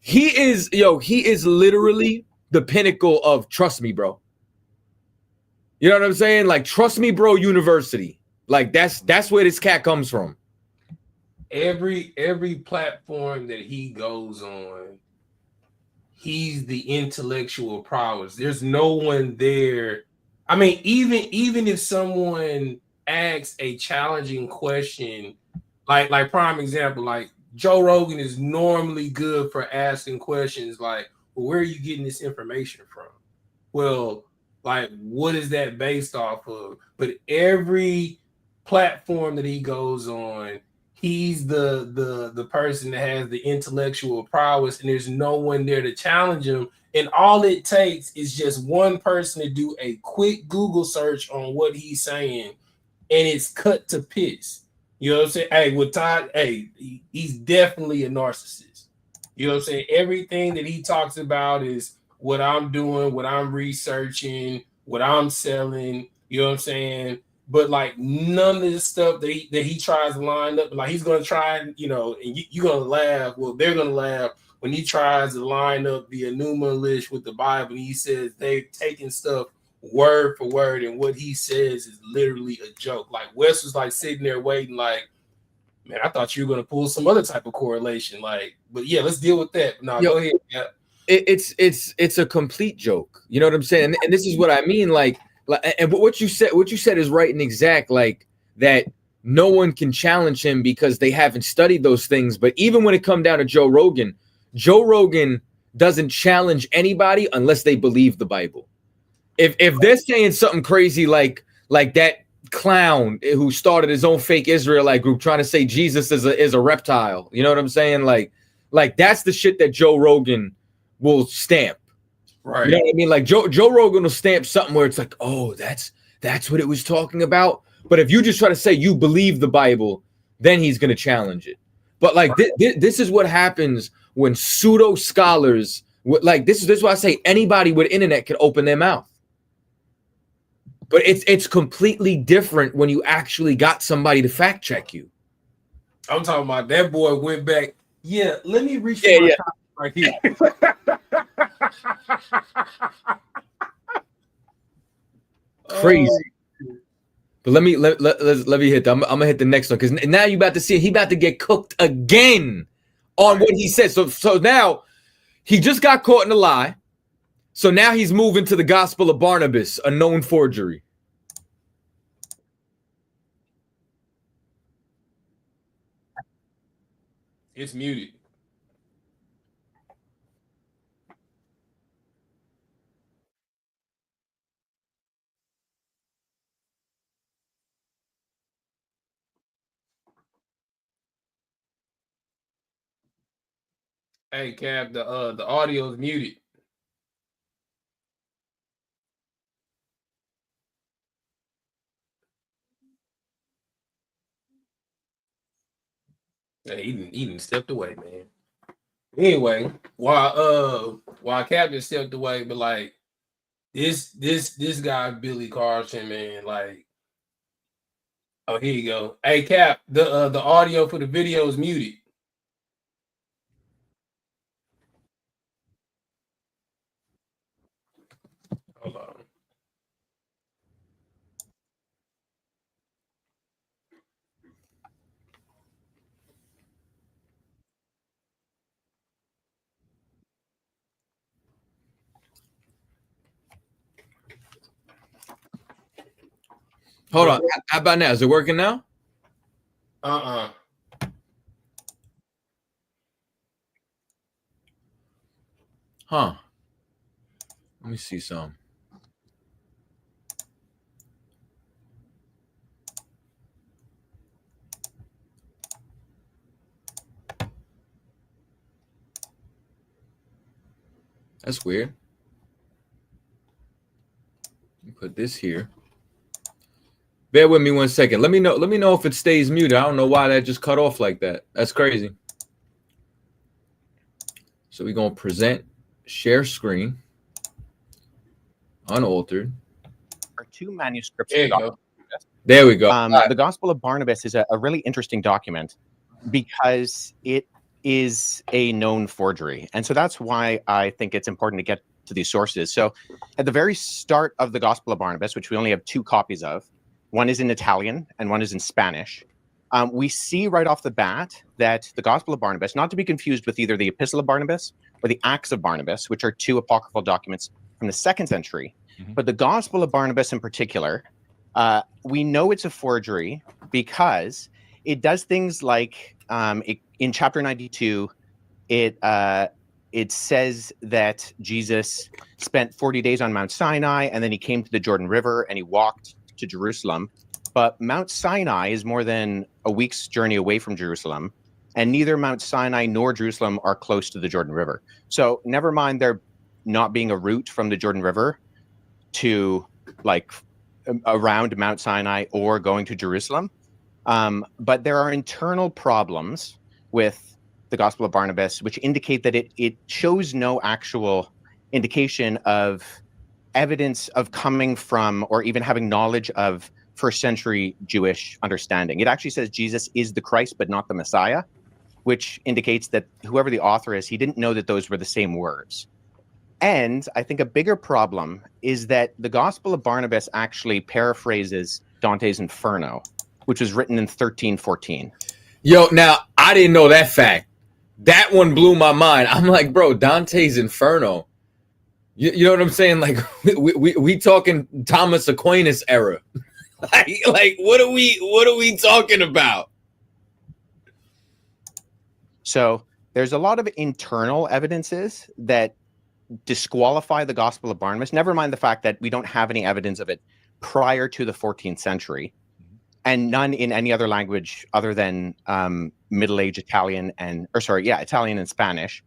he is literally the pinnacle of trust me, bro. You know what I'm saying? Like, trust me, bro, university. Like, that's where this cat comes from. Every platform that he goes on, he's the intellectual prowess. There's no one there. I mean, even if someone asks a challenging question, like prime example, like Joe Rogan is normally good for asking questions like, well, where are you getting this information from? Well, like, what is that based off of? But every platform that he goes on, he's the person that has the intellectual prowess, and there's no one there to challenge him. And all it takes is just one person to do a quick Google search on what he's saying, and it's cut to piss. You know what I'm saying? Hey, with Todd, hey, he's definitely a narcissist. You know what I'm saying? Everything that he talks about is what I'm doing, what I'm researching, what I'm selling. You know what I'm saying? But like, none of the stuff that he tries to line up, like, he's gonna try, and you're gonna laugh. Well, they're gonna laugh when he tries to line up the Enuma Elish with the Bible. And he says they've taken stuff word for word, and what he says is literally a joke. Like, Wes was like sitting there waiting, like, man, I thought you were gonna pull some other type of correlation. Like, but yeah, let's deal with that. No, go ahead. Yeah. It's a complete joke. You know what I'm saying? And this is what I mean. Like, and what you said is right and exact. Like, that no one can challenge him because they haven't studied those things. But even when it comes down to Joe Rogan doesn't challenge anybody unless they believe the Bible. If they're saying something crazy like that clown who started his own fake Israelite group trying to say Jesus is a reptile, you know what I'm saying? Like that's the shit that Joe Rogan will stamp. Right. You know what I mean? Like, Joe Rogan will stamp something where it's like, oh, that's what it was talking about. But if you just try to say you believe the Bible, then he's going to challenge it. But like, this is what happens when pseudo scholars, like, this is why I say anybody with internet can open their mouth. But it's completely different when you actually got somebody to fact check you. I'm talking about that boy went back. Yeah, let me reach for my copy right here. Crazy. But let me hit that. I'm gonna hit the next one, because now you about to see he about to get cooked again on what he said. So now he just got caught in a lie. So now he's moving to the Gospel of Barnabas, a known forgery. It's muted. Hey, Cap, the audio is muted. Hey, he didn't stepped away, man. Anyway, while Captain stepped away, but like this guy Billy Carson, man, like, oh, here you go. Hey, Cap, the audio for the video is muted. Hold on. Hold on. How about now? Is it working now? Huh. Let me see some. That's weird. put this here. Bear with me 1 second. Let me know if it stays muted. I don't know why that just cut off like that. That's crazy. So we're gonna present, share screen, unaltered. Are two manuscripts. There you go. There we go. The Gospel of Barnabas is a really interesting document because it is a known forgery. And so that's why I think it's important to get to these sources. So at the very start of the Gospel of Barnabas, which we only have 2 copies of, one is in Italian and one is in Spanish, we see right off the bat that the Gospel of Barnabas, not to be confused with either the Epistle of Barnabas or the Acts of Barnabas, which are 2 apocryphal documents from the 2nd century, but the Gospel of Barnabas in particular, we know it's a forgery because it does things like in chapter 92, it says that Jesus spent 40 days on Mount Sinai, and then he came to the Jordan River and he walked to Jerusalem. But Mount Sinai is more than a week's journey away from Jerusalem, and neither Mount Sinai nor Jerusalem are close to the Jordan River. So never mind there not being a route from the Jordan River to like around Mount Sinai or going to Jerusalem. But there are internal problems with the Gospel of Barnabas, which indicate that it shows no actual indication of evidence of coming from or even having knowledge of first century Jewish understanding. It actually says Jesus is the Christ, but not the Messiah, which indicates that whoever the author is, he didn't know that those were the same words. And I think a bigger problem is that the Gospel of Barnabas actually paraphrases Dante's Inferno, which was written in 1314. Yo, now I didn't know that fact. That one blew my mind. I'm like, bro, Dante's Inferno. You know what I'm saying? Like, we talking Thomas Aquinas era. like, what are we talking about? So there's a lot of internal evidences that disqualify the Gospel of Barnabas. Never mind the fact that we don't have any evidence of it prior to the 14th century, and none in any other language other than Middle Age Italian Italian and Spanish.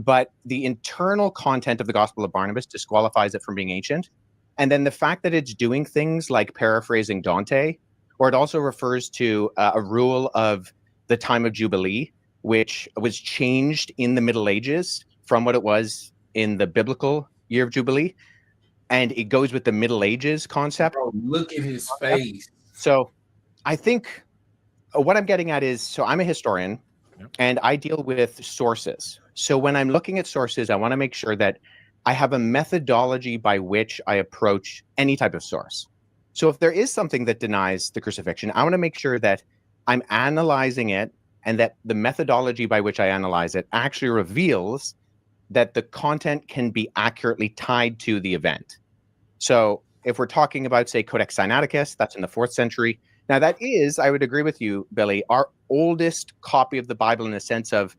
But the internal content of the Gospel of Barnabas disqualifies it from being ancient. And then the fact that it's doing things like paraphrasing Dante, or it also refers to a rule of the time of Jubilee, which was changed in the Middle Ages from what it was in the biblical year of Jubilee. And it goes with the Middle Ages concept. Bro, look at his face. So I think what I'm getting at is, so I'm a historian and I deal with sources. So when I'm looking at sources, I want to make sure that I have a methodology by which I approach any type of source. So if there is something that denies the crucifixion, I want to make sure that I'm analyzing it and that the methodology by which I analyze it actually reveals that the content can be accurately tied to the event. So if we're talking about, say, Codex Sinaiticus, that's in the 4th century. Now that is, I would agree with you, Billy, our oldest copy of the Bible in the sense of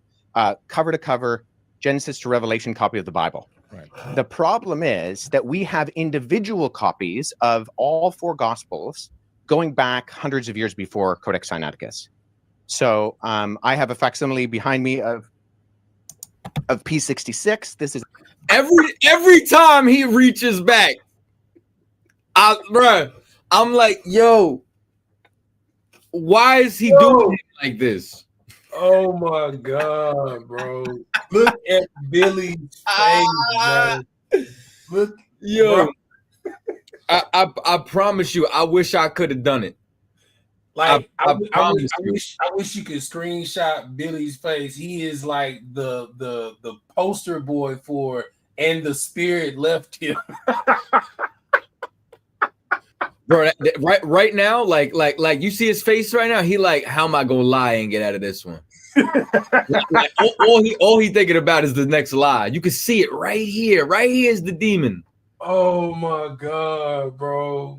cover to cover, Genesis to Revelation copy of the Bible. Right. The problem is that we have individual copies of all 4 Gospels going back hundreds of years before Codex Sinaiticus. So I have a facsimile behind me of P66. This is every time he reaches back, I'm like, yo, why is he doing it like this? Oh my God, bro. Look at Billy's face, man. Look, yo, I promise you, I wish I could have done it. Like I wish you could screenshot Billy's face. He is like the poster boy for "And the Spirit Left Him." Bro, right now, like you see his face right now. He like, how am I gonna lie and get out of this one? like, all he thinking about is the next lie. You can see it right here. Right here is the demon. Oh my God, bro.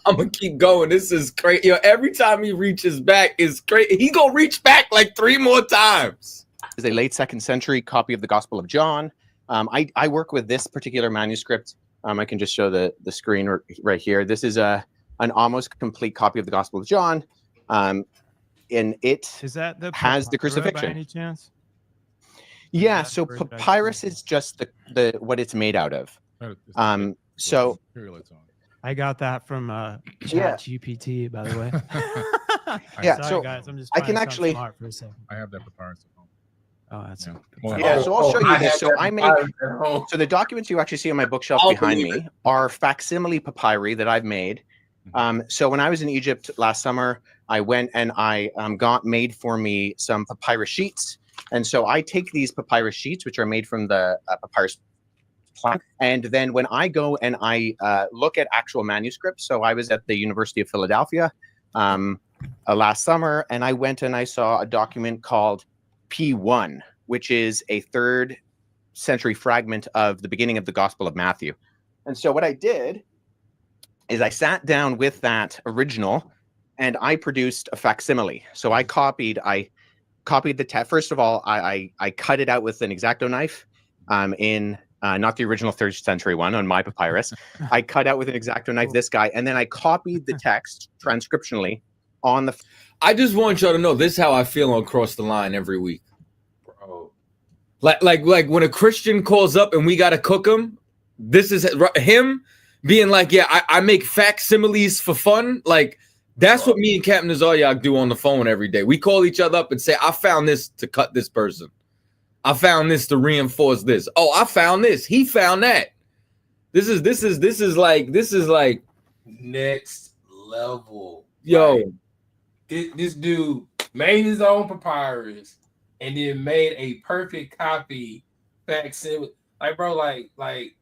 I'm gonna keep going. This is crazy. Yo, every time he reaches back is crazy. He gonna reach back like 3 more times. Is a late 2nd century copy of the Gospel of John. I work with this particular manuscript. I can just show the screen right here. This is an almost complete copy of the Gospel of John, and it has the crucifixion. By any chance? Yeah. So papyrus is just the what it's made out of. So I got that from Chat GPT, by the way. Yeah, Sorry, so guys, I'm just I trying can to sound actually. smart for a second. I have that papyrus at home. Oh, that's Yeah, so I'll show you I this. have So that I make papyrus at home. so the documents you actually see on my bookshelf I'll behind believe me are facsimile papyri that I've made. So when I was in Egypt last summer, I went and I got made for me some papyrus sheets. And so I take these papyrus sheets, which are made from the papyrus plant, and then when I go and I look at actual manuscripts, so I was at the University of Philadelphia last summer, and I went and I saw a document called P1, which is a 3rd century fragment of the beginning of the Gospel of Matthew. And so what I did is I sat down with that original and I produced a facsimile. So I copied the text. First of all, I cut it out with an X-Acto knife in not the original 3rd century one on my papyrus. I cut out with an X-Acto knife this guy, and then I copied the text transcriptionally on the. I just want y'all to know this is how I feel on Cross the Line every week. Bro. Like when a Christian calls up and we gotta cook him, this is him being like, yeah, I make facsimiles for fun. Like that's what me and Captain Nazaryak do on the phone every day. We call each other up and say, I found this to cut this person. I found this to reinforce this. Oh, I found this. He found that. This is like Next level. Yo. Like, this dude made his own papyrus and then made a perfect copy facsimile. Like, bro, like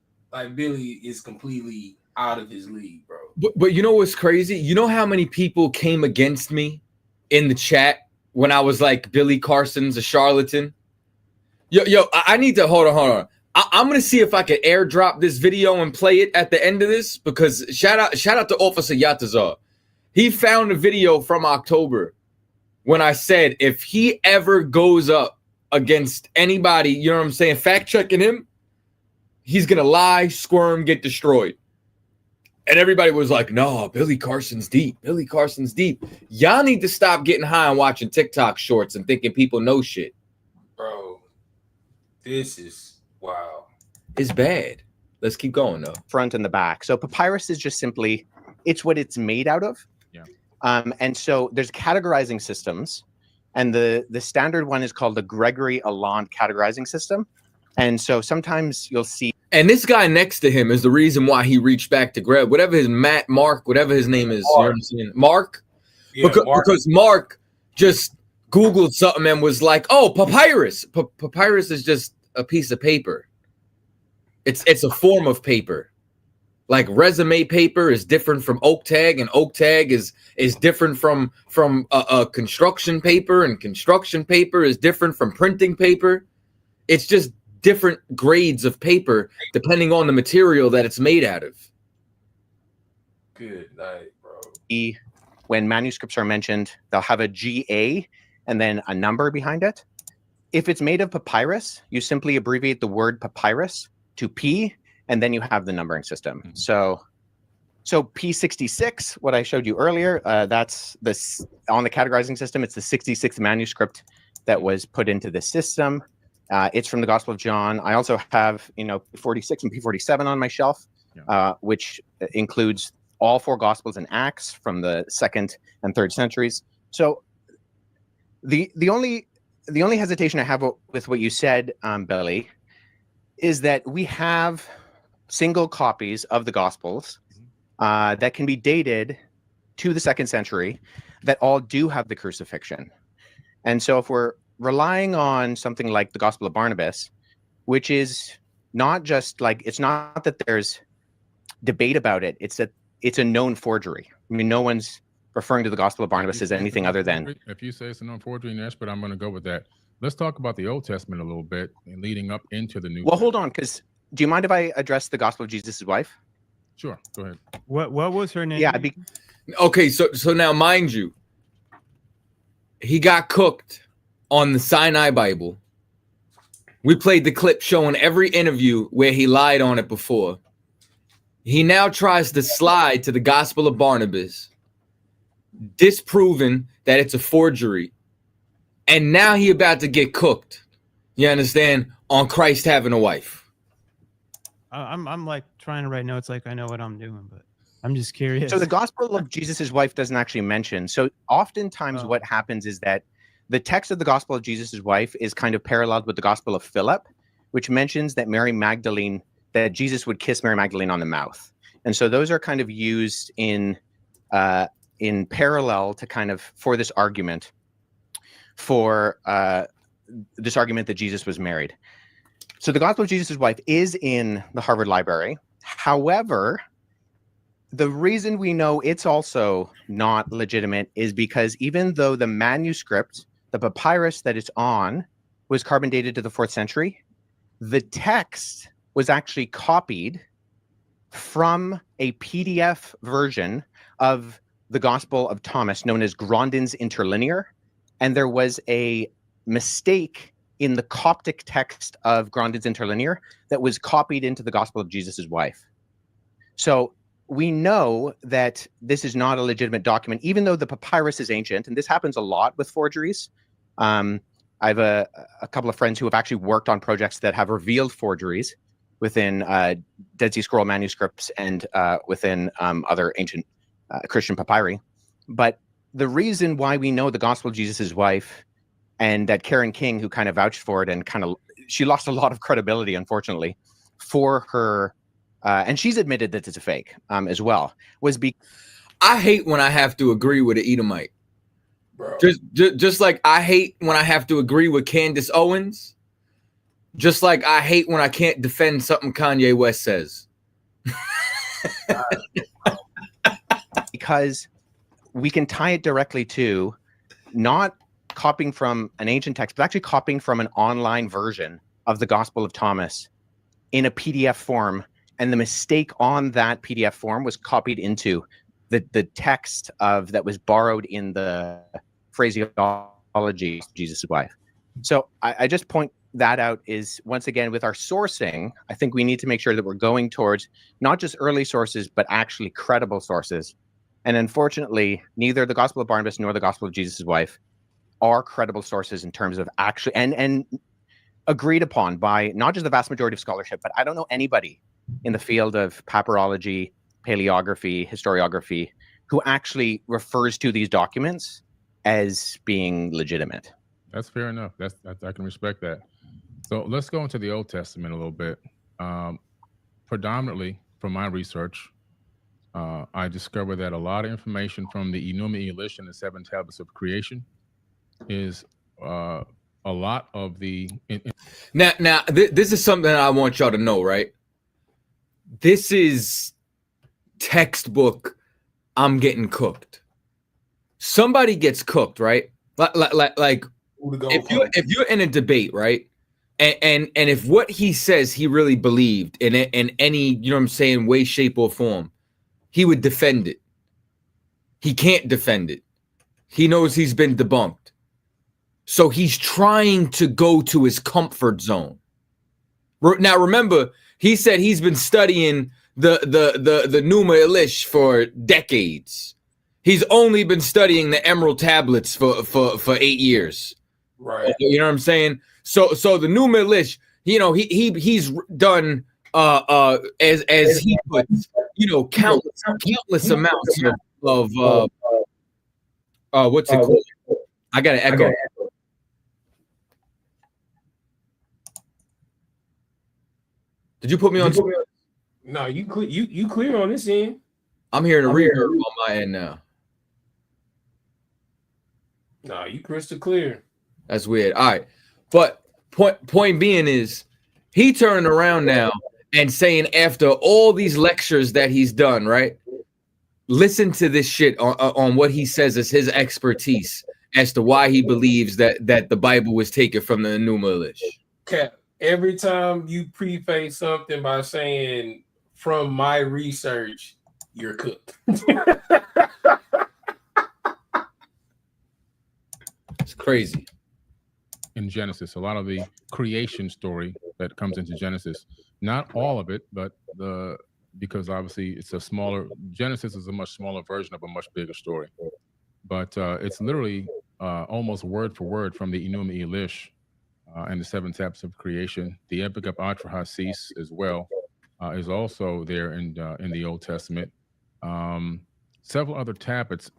Billy is completely out of his league, bro. But you know what's crazy? You know how many people came against me in the chat when I was like, Billy Carson's a charlatan? Yo, I need to hold on. I'm gonna see if I can airdrop this video and play it at the end of this, because shout out to Officer Yatazar. He found a video from October when I said if he ever goes up against anybody, you know what I'm saying, fact checking him, he's gonna lie, squirm, get destroyed. And everybody was like, no, Billy Carson's deep. Billy Carson's deep. Y'all need to stop getting high and watching TikTok shorts and thinking people know shit. Bro, this is wow. It's bad. Let's keep going though. Front and the back. So papyrus is just simply, it's what it's made out of. Yeah. And so there's categorizing systems, and the standard one is called the Gregory Alland categorizing system. And so sometimes you'll see. And this guy next to him is the reason why he reached back to Greg, whatever his Mark, whatever his name is. You know what I'm saying? Mark? Yeah, because Mark just Googled something and was like, oh, papyrus. Papyrus is just a piece of paper. It's a form of paper. Like resume paper is different from oak tag, and oak tag is different from construction paper, and construction paper is different from printing paper. It's just different grades of paper depending on the material that it's made out of. Good night, bro. When manuscripts are mentioned, they'll have a GA and then a number behind it. If it's made of papyrus, you simply abbreviate the word papyrus to P, and then you have the numbering system. Mm-hmm. So P66, what I showed you earlier, that's this on the categorizing system. It's the 66th manuscript that was put into the system. It's from the Gospel of John. I also have, P46 and P47 on my shelf, which includes all 4 Gospels and Acts from the 2nd and 3rd centuries. So the only hesitation I have with what you said, Billy, is that we have single copies of the Gospels that can be dated to the 2nd century that all do have the crucifixion. And so if we're relying on something like the Gospel of Barnabas, which is not just like, it's not that there's debate about it, it's that it's a known forgery. I mean, no one's referring to the Gospel of Barnabas as anything other than. If you say it's a known forgery, yes, but I'm going to go with that. Let's talk about the Old Testament a little bit and leading up into the New. Well, hold on, because do you mind if I address the Gospel of Jesus' wife? Sure, go ahead. What was her name? Yeah. Okay, so now mind you, he got cooked on the Sinai Bible. We played the clip showing every interview where he lied on it before. He now tries to slide to the Gospel of Barnabas, disproving that it's a forgery. And now he about to get cooked. You understand? On Christ having a wife. I'm like trying to write notes like I know what I'm doing, but I'm just curious. So the Gospel of Jesus' wife doesn't actually mention. So oftentimes what happens is that the text of the Gospel of Jesus' wife is kind of paralleled with the Gospel of Philip, which mentions that that Jesus would kiss Mary Magdalene on the mouth. And so those are kind of used in parallel to kind of for this argument that Jesus was married. So the Gospel of Jesus' wife is in the Harvard Library. However, the reason we know it's also not legitimate is because even though the manuscript, the papyrus that it's on, was carbon dated to the 4th century, the text was actually copied from a PDF version of the Gospel of Thomas known as Grandin's Interlinear. And there was a mistake in the Coptic text of Grandin's Interlinear that was copied into the Gospel of Jesus' wife. So we know that this is not a legitimate document, even though the papyrus is ancient, and this happens a lot with forgeries. I have a couple of friends who have actually worked on projects that have revealed forgeries within Dead Sea Scroll manuscripts and within other ancient Christian papyri. But the reason why we know the Gospel of Jesus' wife and that Karen King, who kind of vouched for it and she lost a lot of credibility, unfortunately, for her, and she's admitted that it's a fake as well, I hate when I have to agree with an Edomite. Bro. Just like I hate when I have to agree with Candace Owens. Just like I hate when I can't defend something Kanye West says. Because we can tie it directly to not copying from an ancient text, but actually copying from an online version of the Gospel of Thomas in a PDF form. And the mistake on that PDF form was copied into the text that was borrowed in the phraseology of Jesus' wife. So I just point that out is, once again, with our sourcing, I think we need to make sure that we're going towards not just early sources, but actually credible sources. And unfortunately, neither the Gospel of Barnabas nor the Gospel of Jesus' wife are credible sources in terms of actually, and agreed upon by not just the vast majority of scholarship, but I don't know anybody in the field of papyrology, paleography, historiography, who actually refers to these documents as being legitimate. That's fair enough. I can respect that. So let's go into the Old Testament a little bit. Predominantly, from my research, I discovered that a lot of information from the Enuma Elish and the 7 tablets of creation is a lot of the... Now, this is something I want y'all to know, right? This is textbook, I'm getting cooked. Somebody gets cooked, right? Like if you're in a debate, right? And if what he says he really believed in any, you know what I'm saying, way, shape, or form, he would defend it. He can't defend it. He knows he's been debunked. So he's trying to go to his comfort zone. Now remember, he said he's been studying the Numa Elish for decades. He's only been studying the Emerald Tablets for 8 years. Right. You know what I'm saying? So the Numa Elish, you know, he's done as he puts, you know, countless amounts of what's it called? I got to echo. Did you put me on? No, you clear on this end. I'm hearing a reverb on my end now. No, you crystal clear. That's weird. All right, but point being is, he turned around now and saying after all these lectures that he's done, right? Listen to this shit on what he says is his expertise as to why he believes that the Bible was taken from the Enuma Elish. Cap, every time you preface something by saying "from my research," you're cooked. It's crazy. In Genesis, a lot of the creation story that comes into Genesis, not all of it, but because obviously it's a smaller, Genesis is a much smaller version of a much bigger story. But it's literally almost word for word from the Enuma Elish and the 7 tablets of creation, the Epic of Atrahasis as well. is also there in the Old Testament. Several other tablets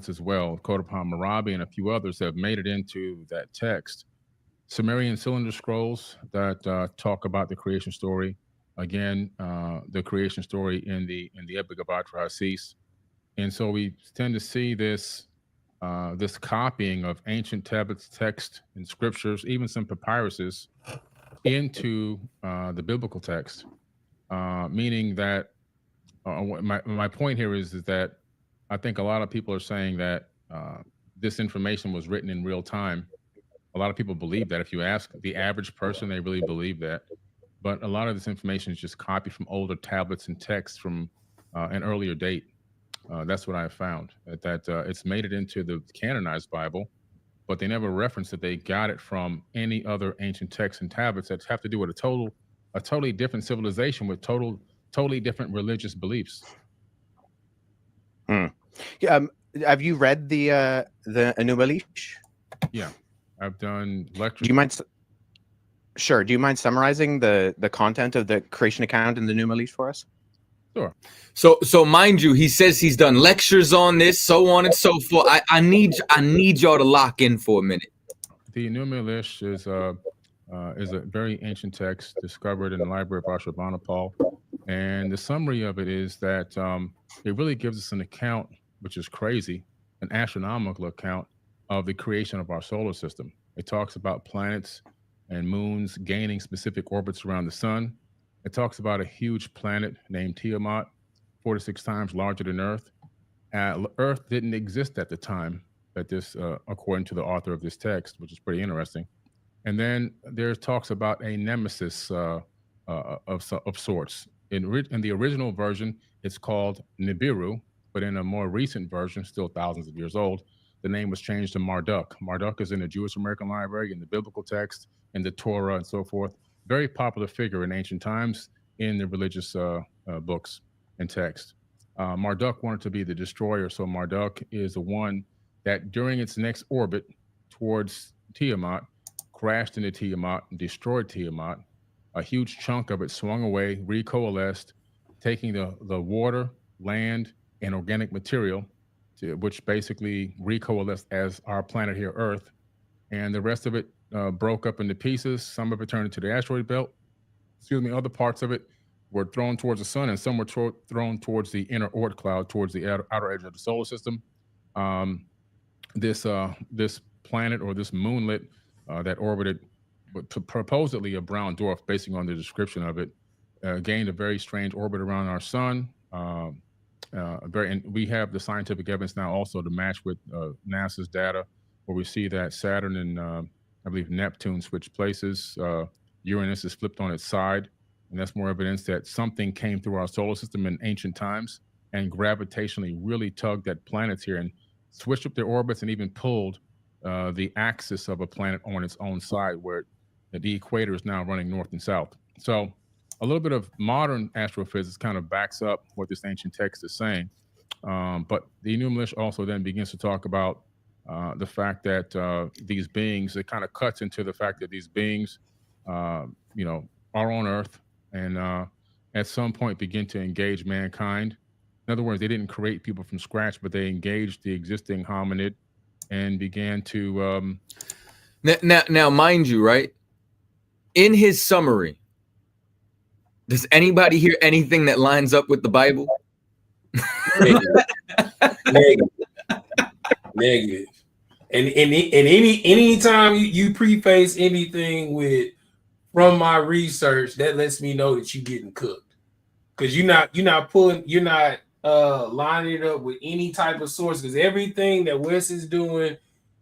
as well, Code of Hammurabi and a few others have made it into that text. Sumerian cylinder scrolls that talk about the creation story. Again, the creation story in the Epic of Atrahasis. And so we tend to see this this copying of ancient tablets, text, and scriptures, even some papyruses, into the biblical text, meaning that my point here is that I think a lot of people are saying that this information was written in real time. A lot of people believe that. If you ask the average person, they really believe that. But a lot of this information is just copied from older tablets and texts from an earlier date. That's what I found, that it's made it into the canonized Bible, but they never reference that they got it from any other ancient texts and tablets that have to do with a totally different civilization with totally different religious beliefs. Yeah, have you read the Enuma? Yeah, I've done lectures. Do you mind? Sure. Do you mind summarizing the content of the creation account in the Enuma for us? Sure. So mind you, he says he's done lectures on this, so on and so forth. I need y'all to lock in for a minute. The Enuma Elish is a very ancient text discovered in the library of Ashurbanipal, and the summary of it is that it really gives us an account, which is crazy, an astronomical account of the creation of our solar system. It talks about planets and moons gaining specific orbits around the sun. It talks about a huge planet named Tiamat, 4 to 6 times larger than Earth. Earth didn't exist at the time that this, according to the author of this text, which is pretty interesting. And then there talks about a nemesis of sorts. In the original version, it's called Nibiru, but in a more recent version, still thousands of years old, the name was changed to Marduk. Marduk is in the Jewish American Library, in the biblical text, in the Torah, and so forth. Very popular figure in ancient times in the religious books and text. Marduk wanted to be the destroyer, so Marduk is the one that during its next orbit towards Tiamat, crashed into Tiamat and destroyed Tiamat. A huge chunk of it swung away, recoalesced, taking the water, land, and organic material, which basically recoalesced as our planet here, Earth. And the rest of it broke up into pieces. Some of it turned into the asteroid belt. Other parts of it were thrown towards the sun, and some were thrown towards the inner Oort cloud, towards the outer edge of the solar system. This planet, or this moonlet that orbited supposedly a brown dwarf, based on the description of it, gained a very strange orbit around our sun. And we have the scientific evidence now also to match with NASA's data, where we see that Saturn and I believe Neptune switch places. Uranus is flipped on its side, and that's more evidence that something came through our solar system in ancient times and gravitationally really tugged at planets here and switched up their orbits and even pulled the axis of a planet on its own side, where the equator is now running north and south. So a little bit of modern astrophysics kind of backs up what this ancient text is saying. But the Enuma Elish also then begins to talk about the fact that these beings, it kind of cuts into the fact that these beings, are on Earth and at some point begin to engage mankind. In other words, they didn't create people from scratch, but they engaged the existing hominid and began to. Now, mind you, right? In his summary, does anybody hear anything that lines up with the Bible? Negative. And any time you preface anything with "from my research," that lets me know that you're getting cooked, because you're not lining it up with any type of source. Because everything that Wes is doing,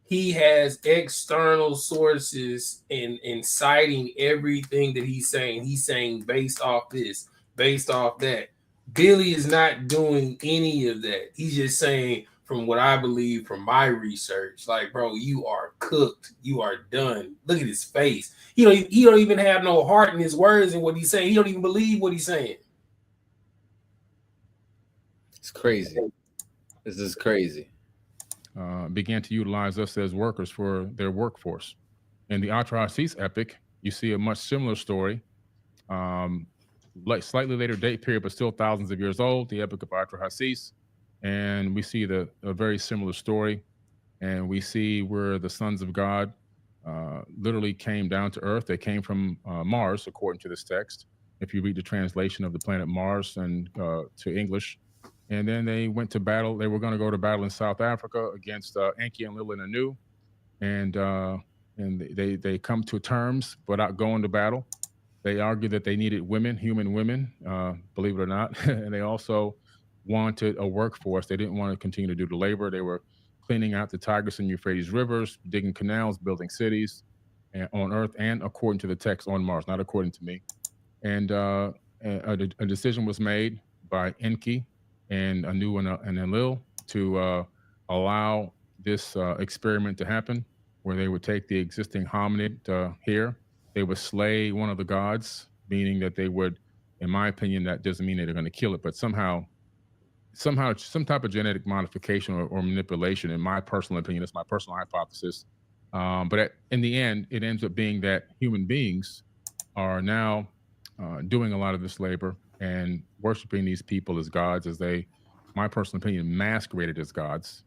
he has external sources and citing everything that he's saying. He's saying based off this, based off that. Billy is not doing any of that. He's just saying, from what I believe, from my research, like, bro, you are cooked. You are done. Look at his face. He don't even have no heart in his words and what he's saying. He don't even believe what he's saying. It's crazy. This is crazy. Began to utilize us as workers for their workforce. In the Atrahasis epic, you see a much similar story. slightly later date period, but still thousands of years old, the Epic of Atrahasis. And we see a very similar story. And we see where the sons of God literally came down to earth. They came from Mars, according to this text. If you read the translation of the planet Mars and to English. And then they went to battle. They were going to go to battle in South Africa against Enki and Lil and Anu. And they come to terms without going to battle. They argued that they needed women, human women, believe it or not. And they also wanted a workforce. They didn't want to continue to do the labor. They were cleaning out the Tigris and Euphrates rivers, digging canals, building cities on Earth, and according to the text on Mars, not according to me. And a decision was made by Enki and Anu and Enlil to allow this experiment to happen, where they would take the existing hominid here. They would slay one of the gods, meaning that they would, in my opinion, that doesn't mean that they're going to kill it, but somehow some type of genetic modification or manipulation, in my personal opinion, that's my personal hypothesis. But in the end, it ends up being that human beings are now doing a lot of this labor and worshiping these people as gods, as they, my personal opinion, masqueraded as gods.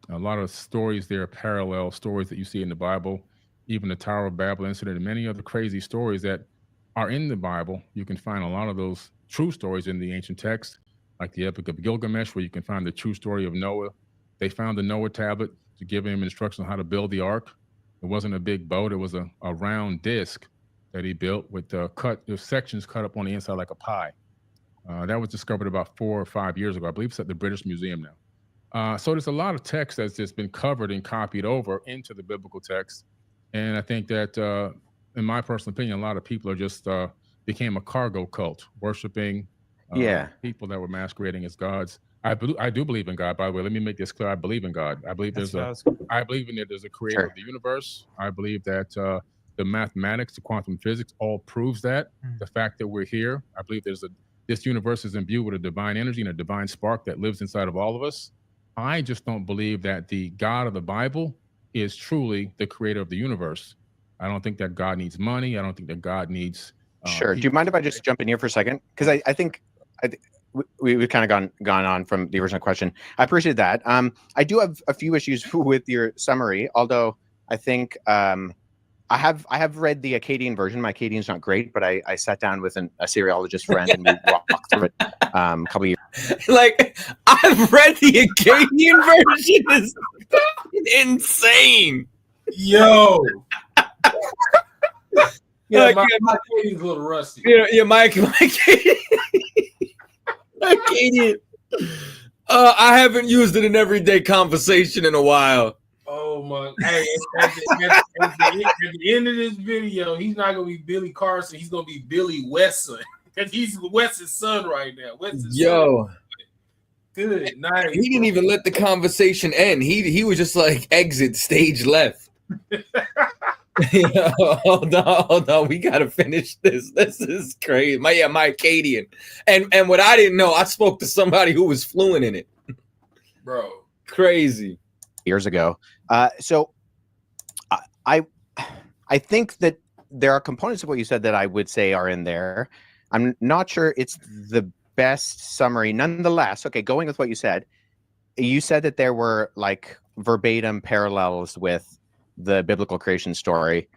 A lot of stories there, parallel stories that you see in the Bible, even the Tower of Babel incident, and many other crazy stories that are in the Bible. You can find a lot of those true stories in the ancient texts, like the Epic of Gilgamesh, where you can find the true story of Noah. They found the Noah tablet to give him instructions on how to build the ark. It wasn't a big boat. It was a round disc that he built with the sections cut up on the inside like a pie. That was discovered about 4 or 5 years ago. I believe it's at the British Museum now. So there's a lot of text that's just been covered and copied over into the biblical text. And I think that, in my personal opinion, a lot of people are just became a cargo cult, worshiping people that were masquerading as gods. I do believe in God, by the way. Let me make this clear. I believe in God. I believe there's I believe in that there's a creator of the universe. I believe that the mathematics, the quantum physics, all proves that. The fact that we're here, I believe this universe is imbued with a divine energy and a divine spark that lives inside of all of us. I just don't believe that the God of the Bible is truly the creator of the universe. I don't think that God needs money. I don't think that God needs. Sure. Do you mind if I just jump in here for a second? Because I think we've kind of gone on from the original question. I appreciate that. I do have a few issues with your summary, although I think I have read the Akkadian version. My Akkadian's not great, but I sat down with a Syriologist friend and we walked through it a couple of years. Like, I've read the Akkadian version. Is insane. Yo. Yeah, my Akkadian's a little rusty. Yeah, my Akkadian. I haven't used it in everyday conversation in a while. Oh my! Hey, at the end of this video, he's not gonna be Billy Carson. He's gonna be Billy Wesson, because he's Wes's son right now. Yo, good night. He didn't even let the conversation end. He was just like, exit stage left. Hold on. We gotta finish this. This is crazy. My Akkadian, and what I didn't know, I spoke to somebody who was fluent in it. Bro, crazy. Years ago. So I think that there are components of what you said that I would say are in there. I'm not sure it's the best summary. Nonetheless, okay, going with what you said that there were like verbatim parallels with the biblical creation story.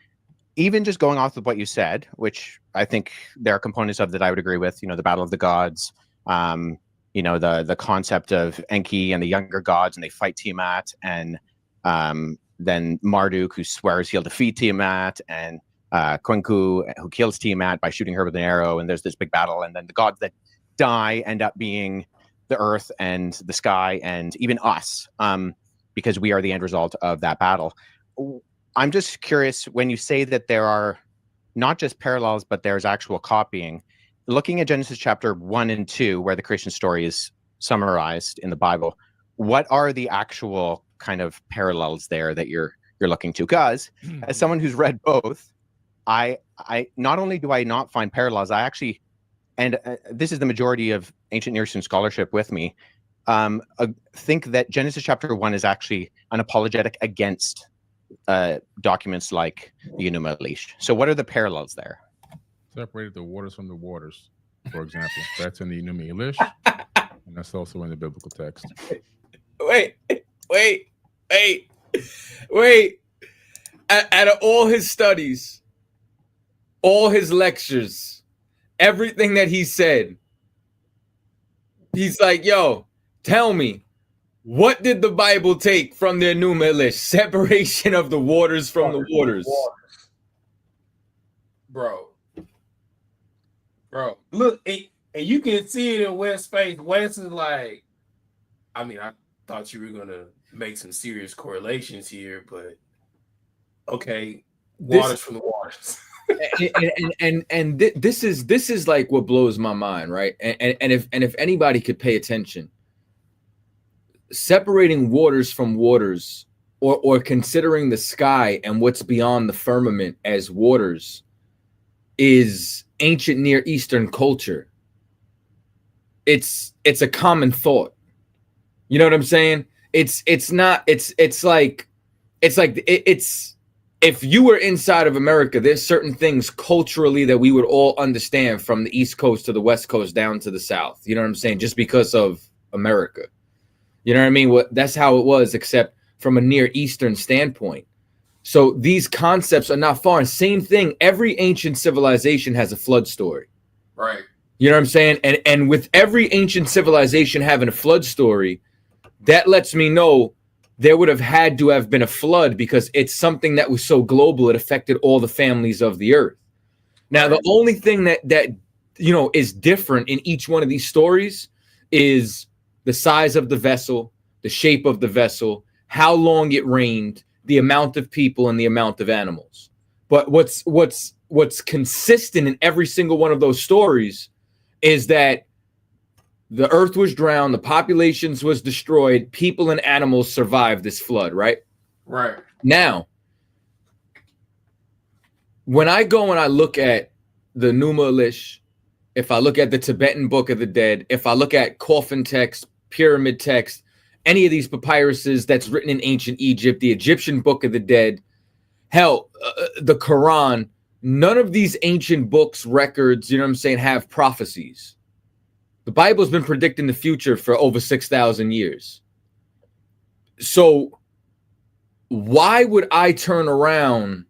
Even just going off of what you said, which I think there are components of that I would agree with, the Battle of the Gods, the concept of Enki and the younger gods, and they fight Tiamat, and then Marduk, who swears he'll defeat Tiamat, and Kwenku, who kills Tiamat by shooting her with an arrow, and there's this big battle, and then the gods that die end up being the earth and the sky and even us, because we are the end result of that battle. I'm just curious, when you say that there are not just parallels, but there's actual copying, looking at Genesis chapter 1 and 2, where the creation story is summarized in the Bible, what are the actual kind of parallels there that you're looking to? Because as someone who's read both, I not only do I not find parallels, I actually, and this is the majority of ancient Near Eastern scholarship with me, think that Genesis chapter 1 is actually an apologetic against documents like the Enuma Elish. So what are the parallels there? Separated the waters from the waters, for example. That's in the Enuma Elish, and that's also in the biblical text. Wait. Out of all his studies, all his lectures, everything that he said, he's like, yo, tell me, what did the Bible take from the Enuma Elish? Separation of the waters from the waters. Bro, look, and you can see it in West's face. West is like, I mean, I thought you were gonna make some serious correlations here, but okay, waters from the waters. This is like what blows my mind, right? And if anybody could pay attention, separating waters from waters, or considering the sky and what's beyond the firmament as waters, is ancient Near Eastern culture. It's a common thought. You know what I'm saying? It's like if you were inside of America, there's certain things culturally that we would all understand from the East Coast to the West Coast down to the South. You know what I'm saying? Just because of America. You know what I mean? That's how it was, except from a Near Eastern standpoint. So these concepts are not foreign. Same thing. Every ancient civilization has a flood story. Right. You know what I'm saying? And with every ancient civilization having a flood story, that lets me know there would have had to have been a flood, because it's something that was so global it affected all the families of the earth. Now, the only thing that you know is different in each one of these stories is the size of the vessel, the shape of the vessel, how long it rained, the amount of people, and the amount of animals. But what's consistent in every single one of those stories is that the earth was drowned, the populations was destroyed, people and animals survived this flood, right? Right. Now, when I go and I look at the Enuma Elish, if I look at the Tibetan Book of the Dead, if I look at coffin text, pyramid text, any of these papyruses that's written in ancient Egypt, the Egyptian Book of the Dead, hell, the Quran, none of these ancient books, records, you know what I'm saying, have prophecies. The Bible's been predicting the future for over 6,000 years. So why would I turn around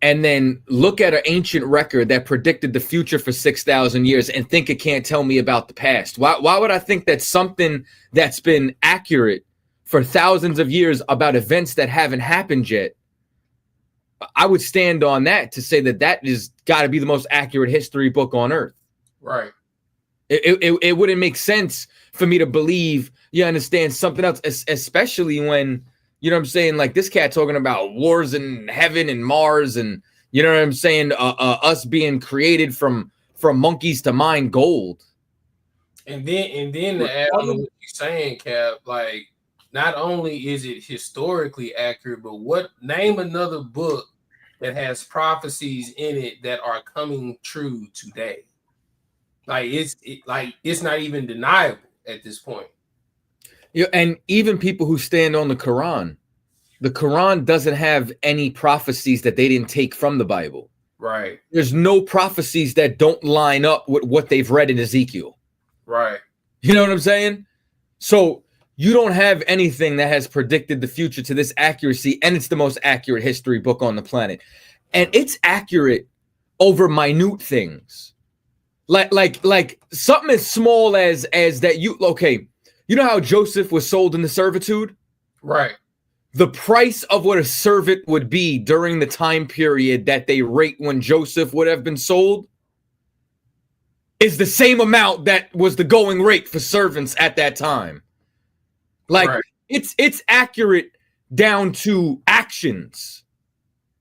and then look at an ancient record that predicted the future for 6,000 years and think it can't tell me about the past? Why would I think that something that's been accurate for thousands of years about events that haven't happened yet, I would stand on that to say that is got to be the most accurate history book on earth. Right. It wouldn't make sense for me to believe, you understand, something else, especially when, you know what I'm saying, like this cat talking about wars in heaven and Mars, and you know what I'm saying, us being created from monkeys to mine gold. And then to add on to what you're saying, Cap, like not only is it historically accurate, but name another book that has prophecies in it that are coming true today. Like it's not even deniable at this point. Yeah, and even people who stand on the Quran doesn't have any prophecies that they didn't take from the Bible. Right. There's no prophecies that don't line up with what they've read in Ezekiel. Right. You know what I'm saying? So you don't have anything that has predicted the future to this accuracy, and it's the most accurate history book on the planet. And it's accurate over minute things. Like something as small as that you know how Joseph was sold into servitude? Right. The price of what a servant would be during the time period that they rate when Joseph would have been sold is the same amount that was the going rate for servants at that time. Like right. It's accurate down to actions.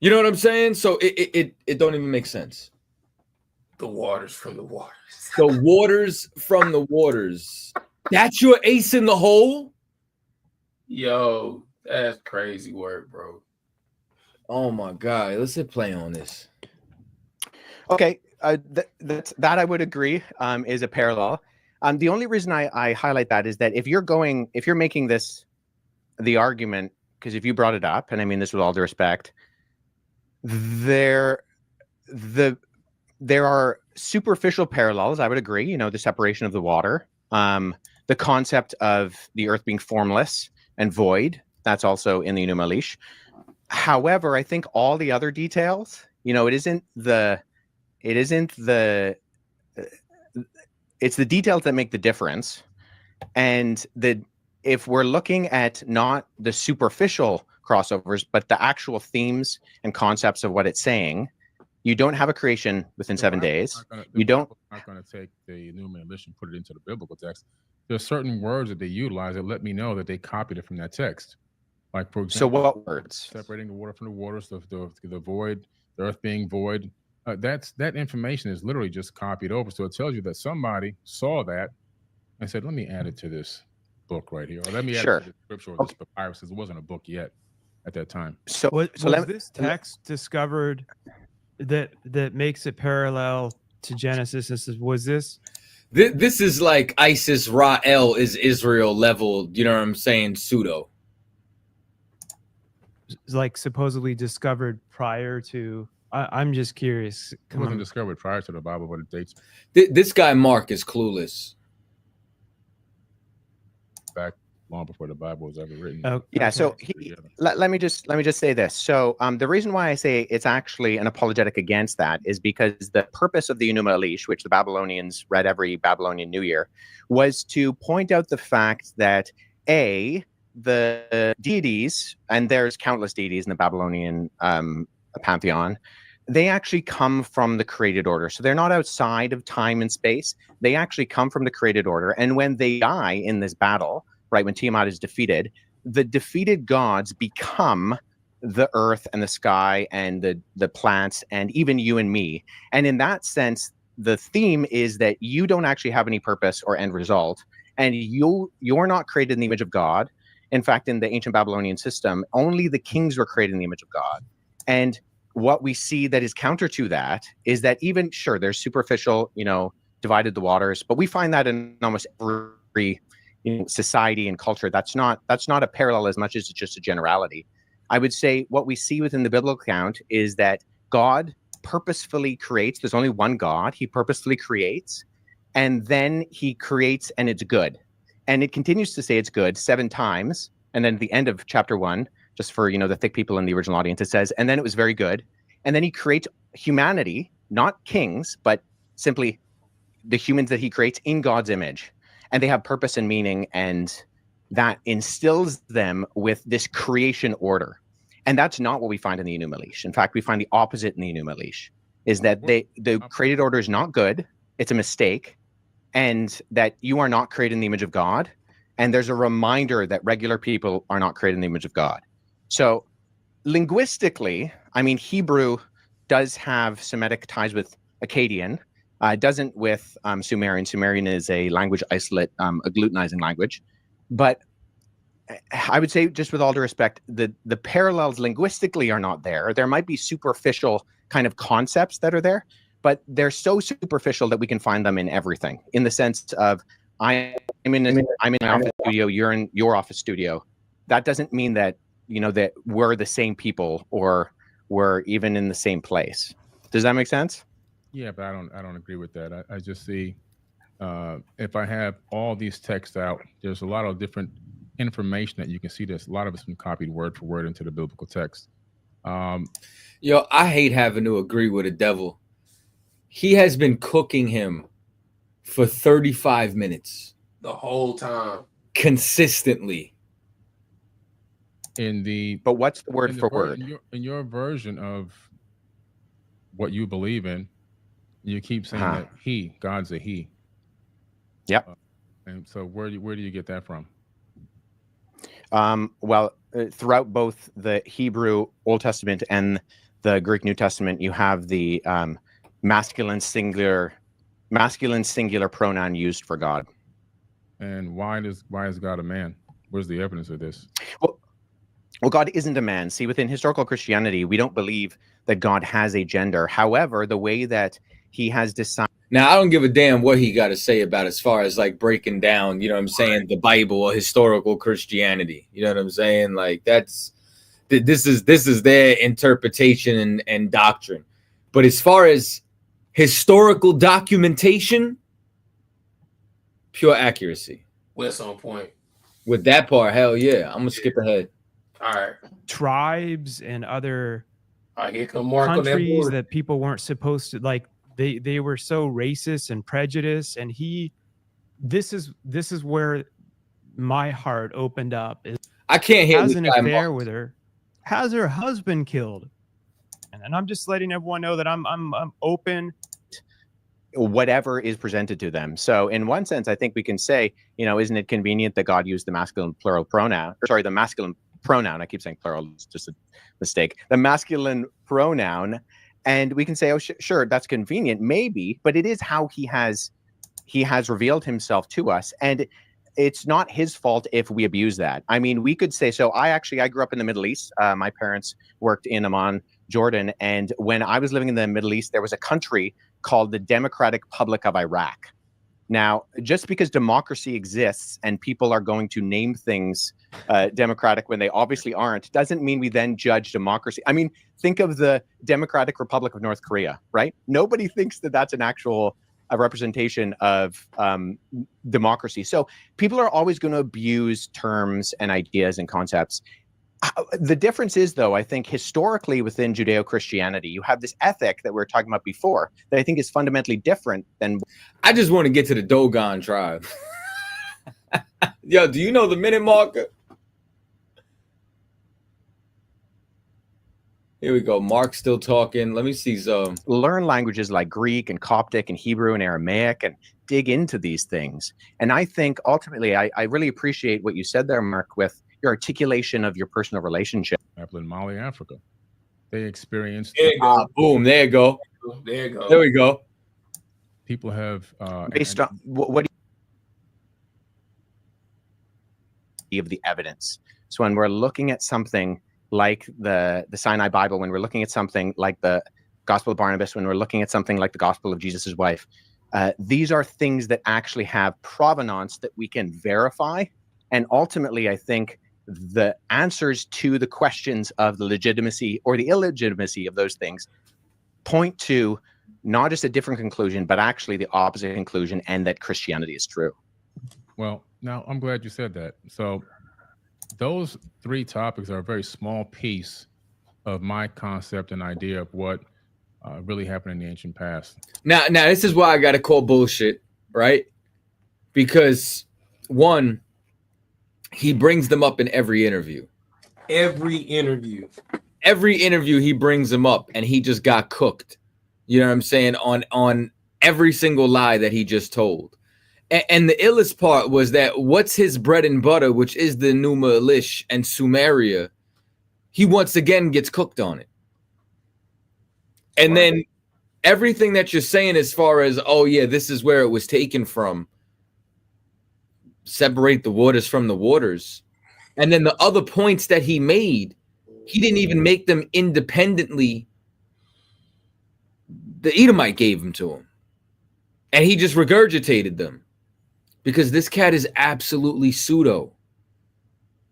You know what I'm saying? So it don't even make sense. The waters from the waters. The waters from the waters. That's your ace in the hole? Yo, that's crazy work, bro. Oh my God. Let's hit play on this. Okay. That I would agree is a parallel. The only reason I highlight that is that if you're making this the argument, because if you brought it up, and I mean this with all due respect, the there are superficial parallels. I would agree. You know, the separation of the water, the concept of the earth being formless and void. That's also in the Enuma Elish. However, I think all the other details, you know, it's the details that make the difference. And if we're looking at not the superficial crossovers, but the actual themes and concepts of what it's saying, you don't have a creation within 7 days. You don't. I'm not going to take the Enuma Elish and put it into the biblical text. There's certain words that they utilize that let me know that they copied it from that text. Like, for example, so what words? Separating the water from the waters, the void, the earth being void. That information is literally just copied over. So it tells you that somebody saw that and said, let me add it to this book right here. Or let me add it to the scripture or this papyrus, because it wasn't a book yet at that time. So was this text discovered that makes it parallel to Genesis? Was this? This is like ISIS Ra'el is Israel level, you know what I'm saying, pseudo. Like supposedly discovered prior to, I'm just curious. It wasn't discovered prior to the Bible, but it dates this guy Mark is clueless. Back long before the Bible was ever written. Yeah. So let me just say this. So the reason why I say it's actually an apologetic against that is because the purpose of the Enuma Elish, which the Babylonians read every Babylonian New Year, was to point out the fact that the deities, and there's countless deities in the Babylonian pantheon, they actually come from the created order. So they're not outside of time and space. They actually come from the created order. And when they die in this battle, right, when Tiamat is defeated, the defeated gods become the earth and the sky and the plants and even you and me. And in that sense, the theme is that you don't actually have any purpose or end result. And you're not created in the image of God. In fact, in the ancient Babylonian system, only the kings were created in the image of God. And what we see that is counter to that is that even, sure, there's superficial, you know, divided the waters, but we find that in almost every society and culture. That's not a parallel as much as it's just a generality. I would say what we see within the biblical account is that God purposefully creates. There's only one God. He purposefully creates, and then he creates and it's good. And it continues to say it's good 7 times. And then at the end of chapter 1, just for, you know, the thick people in the original audience, it says, and then it was very good. And then he creates humanity, not kings, but simply the humans that he creates in God's image. And they have purpose and meaning, and that instills them with this creation order. And that's not what we find in the Enuma Elish. In fact, we find the opposite in the Enuma Elish, is that the created order is not good. It's a mistake. And that you are not created in the image of God. And there's a reminder that regular people are not created in the image of God. So linguistically, I mean, Hebrew does have Semitic ties with Akkadian. It doesn't with Sumerian. Sumerian is a language isolate, agglutinizing language. But I would say, just with all due respect, the parallels linguistically are not there. There might be superficial kind of concepts that are there, but they're so superficial that we can find them in everything. In the sense of, I'm in an office studio, you're in your office studio. That doesn't mean that, you know, that we're the same people or we're even in the same place. Does that make sense? Yeah, but I don't agree with that. I just see if I have all these texts out, there's a lot of different information that you can see. There's a lot of it's been copied word for word into the biblical text. Yo, I hate having to agree with a devil. He has been cooking him for 35 minutes. The whole time. Consistently. But what's the word for word? In your version of what you believe in, you keep saying that God's a he. Yep. And so where do you get that from? Well, throughout both the Hebrew Old Testament and the Greek New Testament, you have the masculine singular pronoun used for God. And why is God a man? Where's the evidence of this? Well, God isn't a man. See, within historical Christianity, we don't believe that God has a gender. However, the way that he has decided. Now, I don't give a damn what he got to say about as far as like breaking down, you know what I'm saying, the Bible or historical Christianity. You know what I'm saying? Like this is their interpretation and doctrine. But as far as Historical documentation, pure accuracy. What's on point? With that part, hell yeah. I'm gonna skip ahead. All right. Tribes and other Here come Mark countries on that, that people weren't supposed to, like, they were so racist and prejudiced, and this is where my heart opened up. I can't hear has this an guy, affair Mark. with her, has her husband killed, and I'm just letting everyone know that I'm open. Whatever is presented to them. So in one sense, I think we can say, isn't it convenient that God used the masculine plural pronoun? Sorry, the masculine pronoun. I keep saying plural. It's just a mistake. The masculine pronoun. And we can say, oh, sure, that's convenient, maybe, but it is how he has revealed himself to us. And it's not his fault if we abuse that. I mean, we could say, so I grew up in the Middle East. My parents worked in Amman, Jordan. And when I was living in the Middle East, there was a country called the Democratic Republic of Iraq. Now, just because democracy exists and people are going to name things democratic when they obviously aren't, doesn't mean we then judge democracy. I mean, think of the Democratic Republic of North Korea, right? Nobody thinks that that's an actual representation of democracy. So people are always going to abuse terms and ideas and concepts. The difference is, though, I think historically within Judeo-Christianity, you have this ethic that we were talking about before that I think is fundamentally different than... I just want to get to the Dogon tribe. Yo, do you know the minute marker? Here we go. Mark's still talking. Let me see some. Learn languages like Greek and Coptic and Hebrew and Aramaic and dig into these things. And I think ultimately, I really appreciate what you said there, Mark, with your articulation of your personal relationship. In Mali, Africa, they experienced. There you go. Boom. There you go. There you go. There we go. People have based on what do you of the evidence. So when we're looking at something like the Sinai Bible, when we're looking at something like the Gospel of Barnabas, when we're looking at something like the Gospel of Jesus' wife, these are things that actually have provenance that we can verify. And ultimately, I think the answers to the questions of the legitimacy or the illegitimacy of those things point to not just a different conclusion, but actually the opposite conclusion, and that Christianity is true. Well, now I'm glad you said that. So those three topics are a very small piece of my concept and idea of what really happened in the ancient past. Now this is why I got to call bullshit, right? Because one, he brings them up in every interview. Every interview he brings them up, and he just got cooked. You know what I'm saying? On every single lie that he just told. And the illest part was that what's his bread and butter, which is the Numa Elish and Sumeria, he once again gets cooked on it. And then everything that you're saying as far as, oh yeah, this is where it was taken from, separate the waters from the waters. And then the other points that he made, he didn't even make them independently. The Edomite gave them to him. And he just regurgitated them. Because this cat is absolutely pseudo.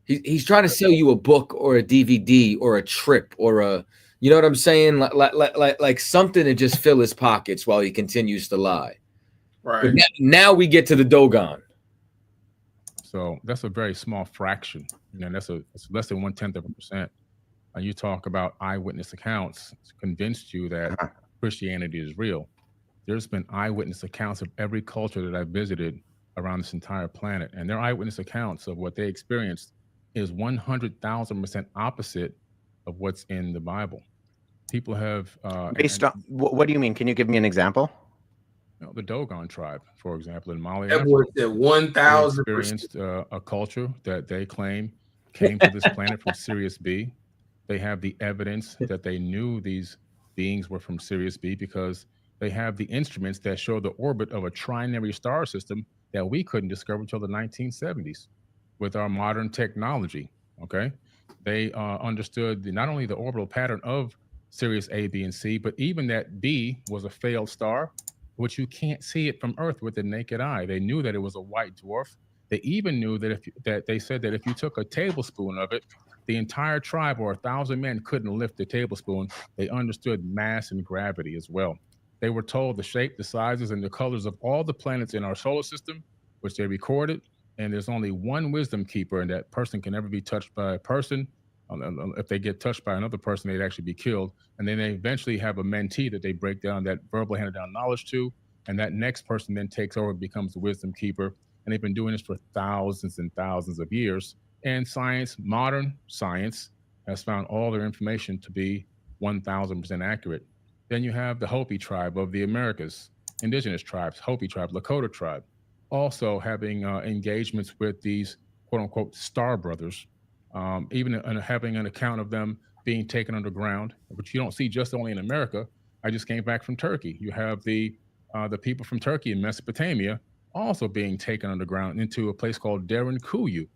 He's trying to sell you a book or a DVD or a trip or a, you know what I'm saying? Like something to just fill his pockets while he continues to lie. Right. But now we get to the Dogon. So that's a very small fraction. It's less than 0.1%. And you talk about eyewitness accounts convinced you that Christianity is real. There's been eyewitness accounts of every culture that I've visited around this entire planet, and their eyewitness accounts of what they experienced is 100,000% opposite of what's in the Bible. People have based on what do you mean? Can you give me an example? The Dogon tribe, for example, in Mali, that was at 1,000% experienced a culture that they claim came to this planet from Sirius B. They have the evidence that they knew these beings were from Sirius B because they have the instruments that show the orbit of a trinary star system that we couldn't discover until the 1970s with our modern technology. Okay, they understood not only the orbital pattern of Sirius A, B, and C, but even that B was a failed star, which you can't see it from Earth with the naked eye. They knew that it was a white dwarf. They even knew that they said that if you took a tablespoon of it, the entire tribe or 1,000 men couldn't lift the tablespoon. They understood mass and gravity as well. They were told the shape, the sizes, and the colors of all the planets in our solar system, which they recorded. And there's only one wisdom keeper, and that person can never be touched by a person. If they get touched by another person, they'd actually be killed. And then they eventually have a mentee that they break down that verbally handed down knowledge to. And that next person then takes over and becomes the wisdom keeper. And they've been doing this for thousands and thousands of years. And science, modern science, has found all their information to be 1,000% accurate. Then you have the Hopi tribe of the Americas, indigenous tribes, Hopi tribe, Lakota tribe, also having engagements with these quote unquote star brothers, even having an account of them being taken underground, which you don't see just only in America. I just came back from Turkey. You have the people from Turkey in Mesopotamia also being taken underground into a place called Derinkuyu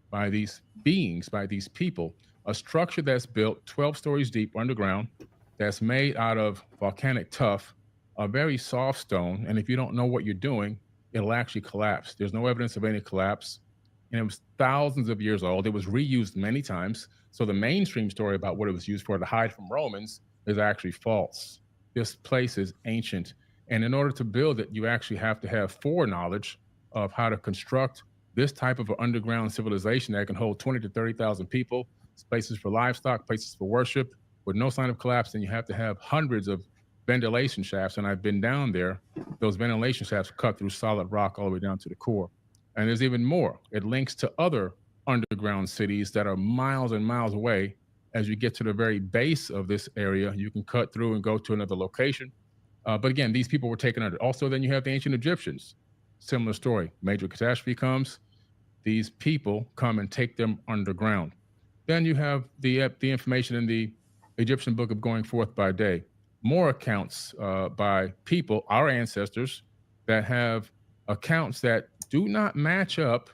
by these beings, by these people, a structure that's built 12 stories deep underground, that's made out of volcanic tuff, a very soft stone. And if you don't know what you're doing, it'll actually collapse. There's no evidence of any collapse. And it was thousands of years old. It was reused many times. So the mainstream story about what it was used for to hide from Romans is actually false. This place is ancient. And in order to build it, you actually have to have foreknowledge of how to construct this type of an underground civilization that can hold 20 to 30,000 people, places for livestock, places for worship, with no sign of collapse. And you have to have hundreds of ventilation shafts. And I've been down there. Those ventilation shafts cut through solid rock all the way down to the core. And there's even more. It links to other underground cities that are miles and miles away. As you get to the very base of this area, you can cut through and go to another location. But again, these people were taken under. Also, then you have the ancient Egyptians. Similar story. Major catastrophe comes. These people come and take them underground. Then you have the information in the Egyptian book of Going Forth by Day. More accounts by people, our ancestors, that have accounts that do not match up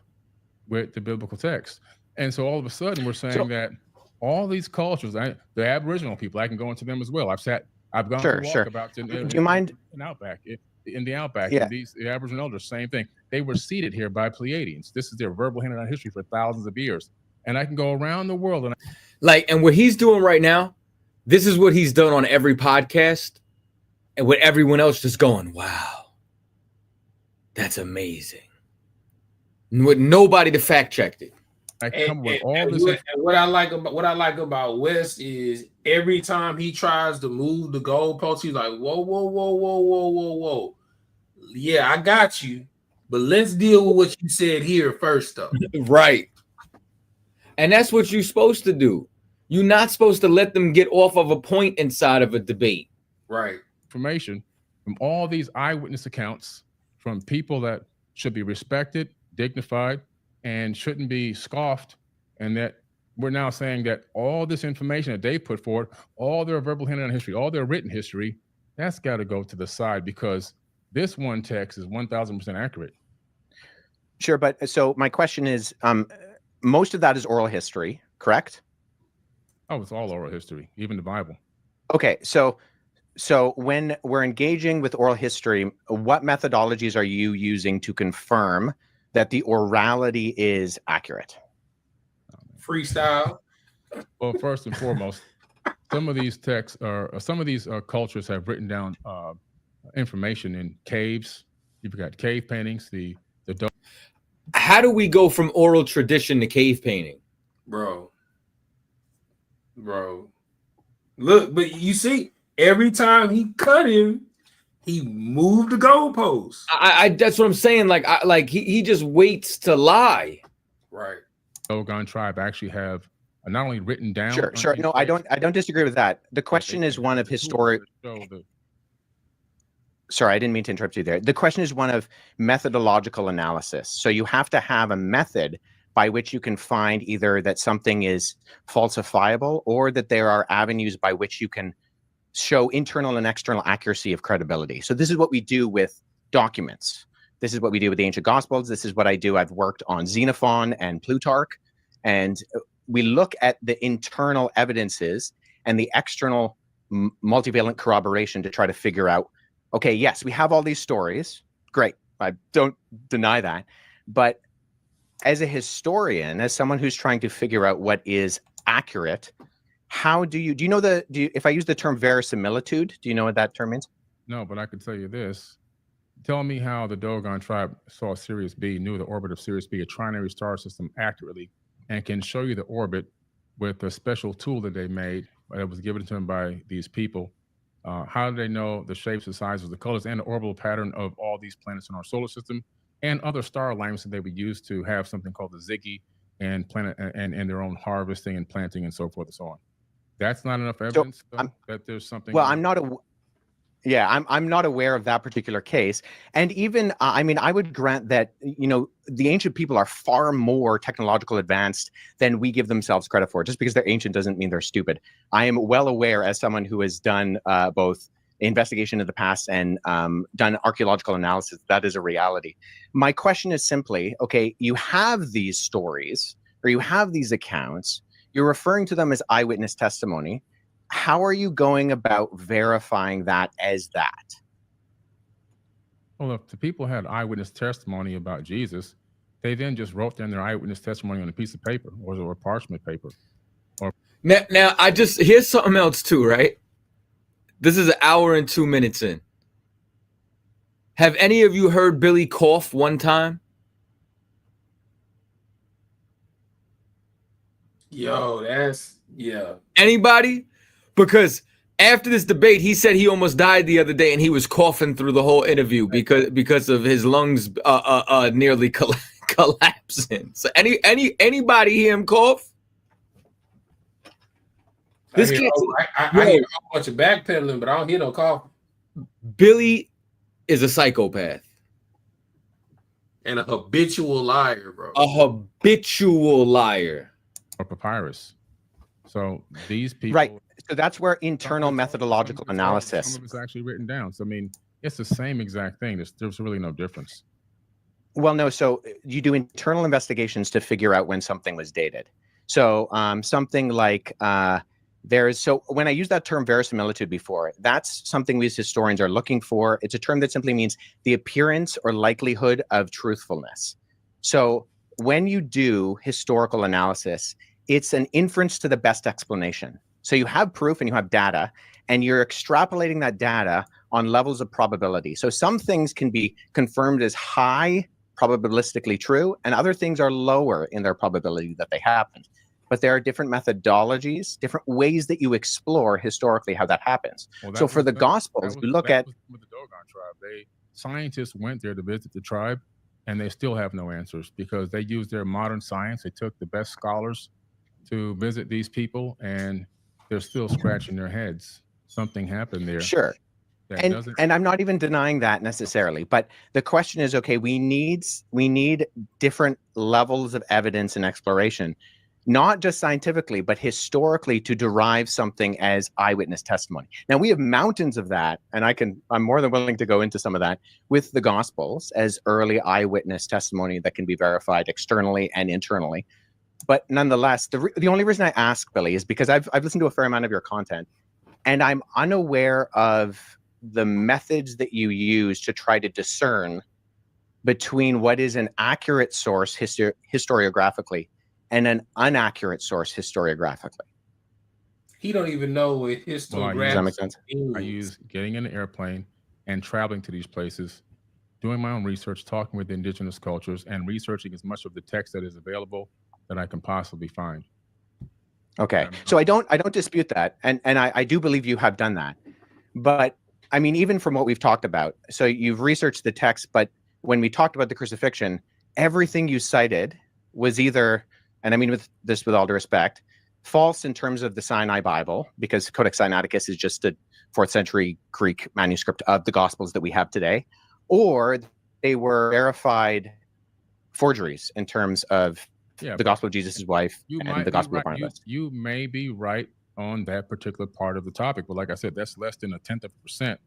with the biblical text. And so all of a sudden we're saying that all these cultures, the Aboriginal people, I can go into them as well. I've gone to walkabouts in the Outback. Yeah. And the Aboriginal elders, same thing. They were seated here by Pleiadians. This is their verbal handed down history for thousands of years. And I can go around the world and and what he's doing right now, this is what he's done on every podcast, and with everyone else just going, wow, that's amazing. With nobody to fact check it. What I like about West is every time he tries to move the goalpost, he's like, whoa. Yeah, I got you. But let's deal with what you said here first, though. Right. And that's what you're supposed to do. You're not supposed to let them get off of a point inside of a debate. Right. Information from all these eyewitness accounts from people that should be respected, dignified, and shouldn't be scoffed. And that we're now saying that all this information that they put forward, all their verbal handed down history, all their written history, that's got to go to the side, because this one text is 1,000% accurate. Sure, but so my question is, most of that is oral history, correct? Oh, it's all oral history, even the Bible. Okay, so when we're engaging with oral history, what methodologies are you using to confirm that the orality is accurate? Freestyle. Well, first and foremost, some of these texts some of these cultures have written down information in caves. You've got cave paintings. How do we go from oral tradition to cave painting, bro? Look, but you see, every time he cut him, he moved the goalpost. I that's what I'm saying. Like he just waits to lie. Right. Dogon tribe actually have not only written down. Sure. No, I don't disagree with that. The question is one of historic. Sorry, I didn't mean to interrupt you there. The question is one of methodological analysis. So you have to have a method by which you can find either that something is falsifiable or that there are avenues by which you can show internal and external accuracy of credibility. So this is what we do with documents. This is what we do with the ancient gospels. This is what I do. I've worked on Xenophon and Plutarch, and we look at the internal evidences and the external multivalent corroboration to try to figure out, okay, yes, we have all these stories. Great. I don't deny that. But as a historian, as someone who's trying to figure out what is accurate, how do you know if I use the term verisimilitude, do you know what that term means? No, but I can tell you this. Tell me how the Dogon tribe saw Sirius B, knew the orbit of Sirius B, a trinary star system, accurately, and can show you the orbit with a special tool that they made that was given to them by these people. How do they know the shapes, the sizes, the colors, and the orbital pattern of all these planets in our solar system and other star alignments that they would use to have something called the Ziggy and planet and their own harvesting and planting and so forth and so on? That's not enough evidence that there's something. Well, I'm not aware of that particular case. And even, I mean, I would grant that, you know, the ancient people are far more technological advanced than we give themselves credit for. Just because they're ancient doesn't mean they're stupid. I am well aware, as someone who has done both investigation of the past and done archaeological analysis, that is a reality. My question is simply, okay, you have these stories or you have these accounts, you're referring to them as eyewitness testimony. How are you going about verifying that as that? Well, if the people had eyewitness testimony about Jesus, they then just wrote down their eyewitness testimony on a piece of paper or parchment paper. Or Now I just here's something else too, right? This is 1 hour and 2 minutes in. Have any of you heard Billy cough one time? Yo, yeah. Anybody? Because after this debate, he said he almost died the other day, and he was coughing through the whole interview because of his lungs nearly collapsing. So anybody hear him cough? I hear a whole bunch of backpedaling, but I don't hear no cough. Billy is a psychopath and a habitual liar, bro. A habitual liar. Or papyrus. So these people, right? So that's where internal methodological analysis. Some of it's actually written down. So I mean, it's the same exact thing. There's really no difference. Well, no. So you do internal investigations to figure out when something was dated. So something like so when I use that term verisimilitude before, that's something we as historians are looking for. It's a term that simply means the appearance or likelihood of truthfulness. So when you do historical analysis, it's an inference to the best explanation. So you have proof and you have data, and you're extrapolating that data on levels of probability. So some things can be confirmed as high probabilistically true, and other things are lower in their probability that they happened. But there are different methodologies, different ways that you explore historically how that happens. Well, so for the Gospels, we look at with the Dogon tribe. Scientists went there to visit the tribe, and they still have no answers because they used their modern science. They took the best scholars to visit these people, and they're still scratching their heads. Something happened there. Sure. And I'm not even denying that necessarily, but the question is, okay, we need different levels of evidence and exploration, not just scientifically, but historically, to derive something as eyewitness testimony. Now we have mountains of that, and I'm more than willing to go into some of that with the Gospels as early eyewitness testimony that can be verified externally and internally. But nonetheless, the only reason I ask, Billy, is because I've listened to a fair amount of your content, and I'm unaware of the methods that you use to try to discern between what is an accurate source historiographically and an inaccurate source historiographically. He don't even know what historiography does that make sense? I use getting in an airplane and traveling to these places, doing my own research, talking with indigenous cultures, and researching as much of the text that is available that I can possibly find. Okay, so I don't dispute that, and I do believe you have done that. But I mean, even from what we've talked about, so you've researched the text, but when we talked about the crucifixion, everything you cited was either, and I mean with all due respect, false in terms of the Sinai Bible, because Codex Sinaiticus is just a 4th century Greek manuscript of the Gospels that we have today, or they were verified forgeries in terms of the Gospel of Jesus' wife and the Gospel of Barnabas. You may be right on that particular part of the topic, but like I said, that's less than 0.1%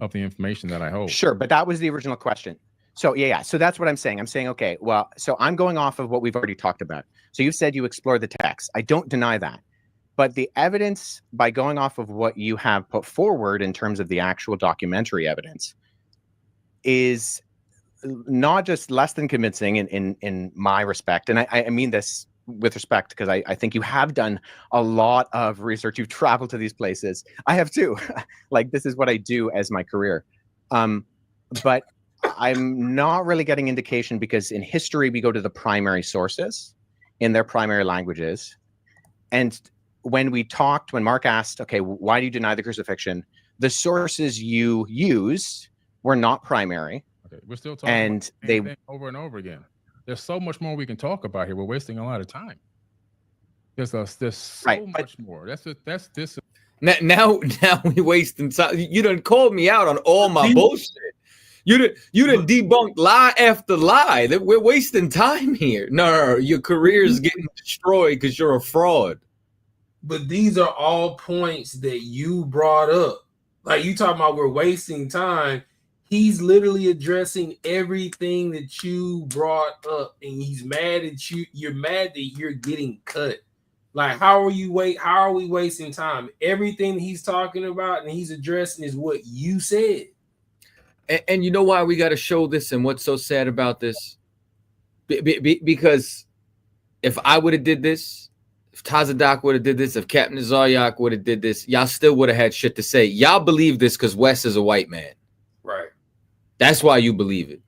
of the information that I hold. Sure, but that was the original question. So yeah. So that's what I'm saying. I'm saying, okay, well, so I'm going off of what we've already talked about. So you said you explored the text. I don't deny that. But the evidence, by going off of what you have put forward in terms of the actual documentary evidence, is not just less than convincing in my respect, and I mean this with respect, because I think you have done a lot of research. You've traveled to these places. I have too. Like, this is what I do as my career. But I'm not really getting indication, because in history, we go to the primary sources in their primary languages. And when Mark asked, okay, why do you deny the crucifixion? The sources you used were not primary. Okay, we're still talking about the same thing over and over again. There's so much more we can talk about here. We're wasting a lot of time. There's so much more. That's this. Now we wasting time. You done called me out on all my bullshit. You done debunked lie after lie. That we're wasting time here. No, your career is getting destroyed because you're a fraud. But these are all points that you brought up. Like, you talking about we're wasting time. He's literally addressing everything that you brought up, and he's mad at you. You're mad that you're getting cut. Like, how are we wasting time? Everything he's talking about and he's addressing is what you said. And you know why we got to show this, and what's so sad about this? Because if I would have did this, if Tazadak would have did this, if Captain Zaryak would have did this, y'all still would have had shit to say. Y'all believe this because Wes is a white man. Right. That's why you believe it.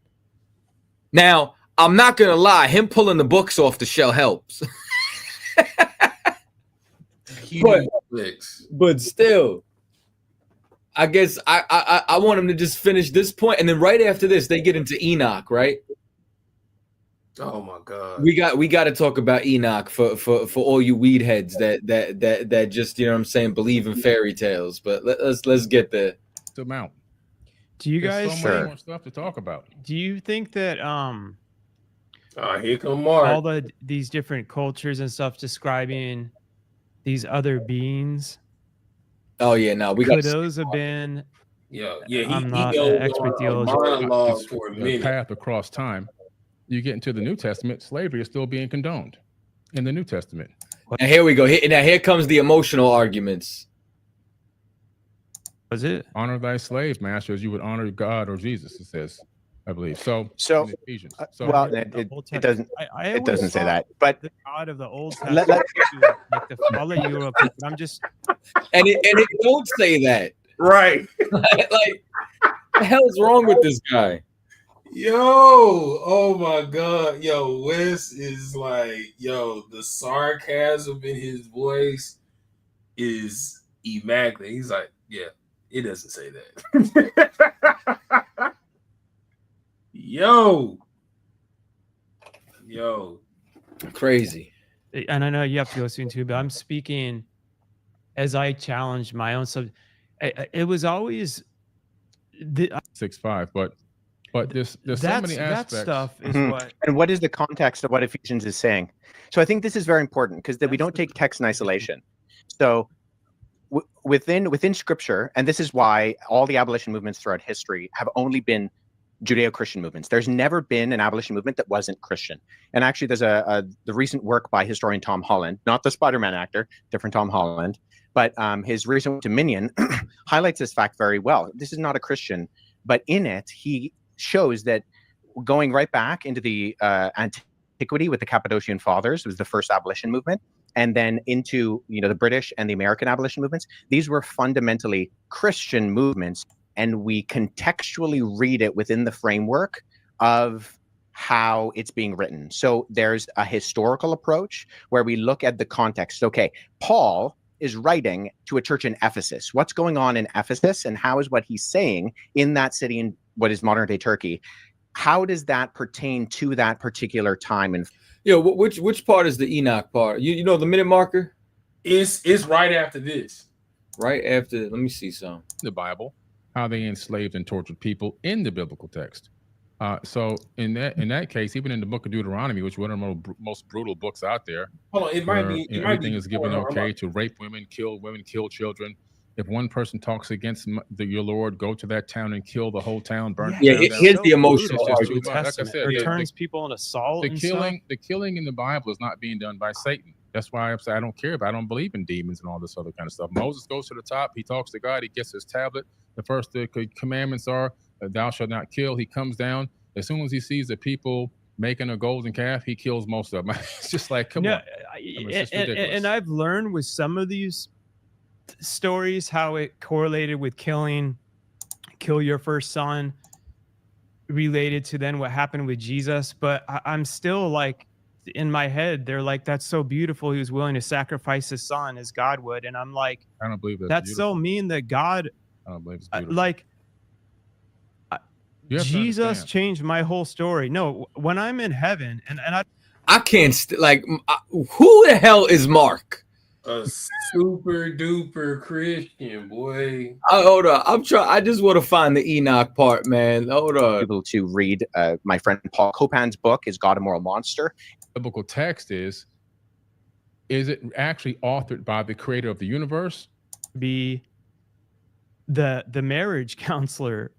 Now, I'm not going to lie. Him pulling the books off the shelf helps. but still, I guess I want him to just finish this point, and then right after this, they get into Enoch, right? Oh my God. We got to talk about Enoch for all you weed heads that just, you know what I'm saying, believe in fairy tales. But let's get there. To mount. Do you guys There's so much more stuff to talk about? Do you think that here come Mark. all these different cultures and stuff describing these other beings? Oh yeah, no, could those have been? Yeah. I'm not an expert theologian. For a the minute. path across time. You get into the New Testament, slavery is still being condoned in the New Testament. And here we go. Now here comes the emotional arguments. Was it honor thy slave master as you would honor God or Jesus? It says, I believe. So well, it doesn't. It doesn't say that. But the God of the Old Testament, like the follow Europe. I'm just and it don't say that. Right. Like, what the hell's wrong with this guy? Yo, oh my God. Yo, Wes is like, the sarcasm in his voice is immaculate. He's like, yeah, it doesn't say that. Yo. Crazy. And I know you have to go soon too, but I'm speaking as I challenge my own subject. It was always 6'5", but there's so many aspects. That stuff is what. And what is the context of what Ephesians is saying? So I think this is very important, because we don't take text in isolation. So within Scripture, and this is why all the abolition movements throughout history have only been Judeo-Christian movements. There's never been an abolition movement that wasn't Christian. And actually, there's the recent work by historian Tom Holland, not the Spider-Man actor, different Tom Holland, but his recent Dominion highlights this fact very well. This is not a Christian, but in it, he shows that going right back into the antiquity with the Cappadocian Fathers was the first abolition movement, and then into the British and the American abolition movements. These were fundamentally Christian movements, and we contextually read it within the framework of how it's being written. So there's a historical approach where we look at the context. Okay, Paul is writing to a church in Ephesus. What's going on in Ephesus, and how is what he's saying in that city in what is modern day Turkey? How does that pertain to that particular time? And which part is the Enoch part? You know the minute marker? It's right after this. Right after. Let me see some. The Bible, how they enslaved and tortured people in the biblical text. So in that case, even in the book of Deuteronomy, which is one of the most brutal books out there, hold on, everything is given okay to rape women, kill children. If one person talks against your Lord, go to that town and kill the whole town, burn. Here's the emotional argument. Like I said, turns people into salt. The killing in the Bible is not being done by Satan. That's why I say I don't care. But I don't believe in demons and all this other kind of stuff. Moses goes to the top. He talks to God. He gets his tablet. The first commandments are, "Thou shalt not kill." He comes down. As soon as he sees the people making a golden calf, he kills most of them. It's just like, come on. It's just ridiculous. And I've learned with some of these stories how it correlated with kill your first son, related to then what happened with Jesus. But I'm still like, in my head, they're like, that's so beautiful. He was willing to sacrifice his son as God would. And I'm like, I don't believe that's so mean that God, I don't believe it's beautiful. like, You have to Jesus understand. changed my whole story. No, when I'm in heaven, and I can't who the hell is Mark? A super duper Christian, boy. Hold on. I just want to find the Enoch part, man. Hold on. Able to read my friend Paul Copan's book, Is God a Moral Monster? Biblical text is it actually authored by the creator of the universe? Be the marriage counselor,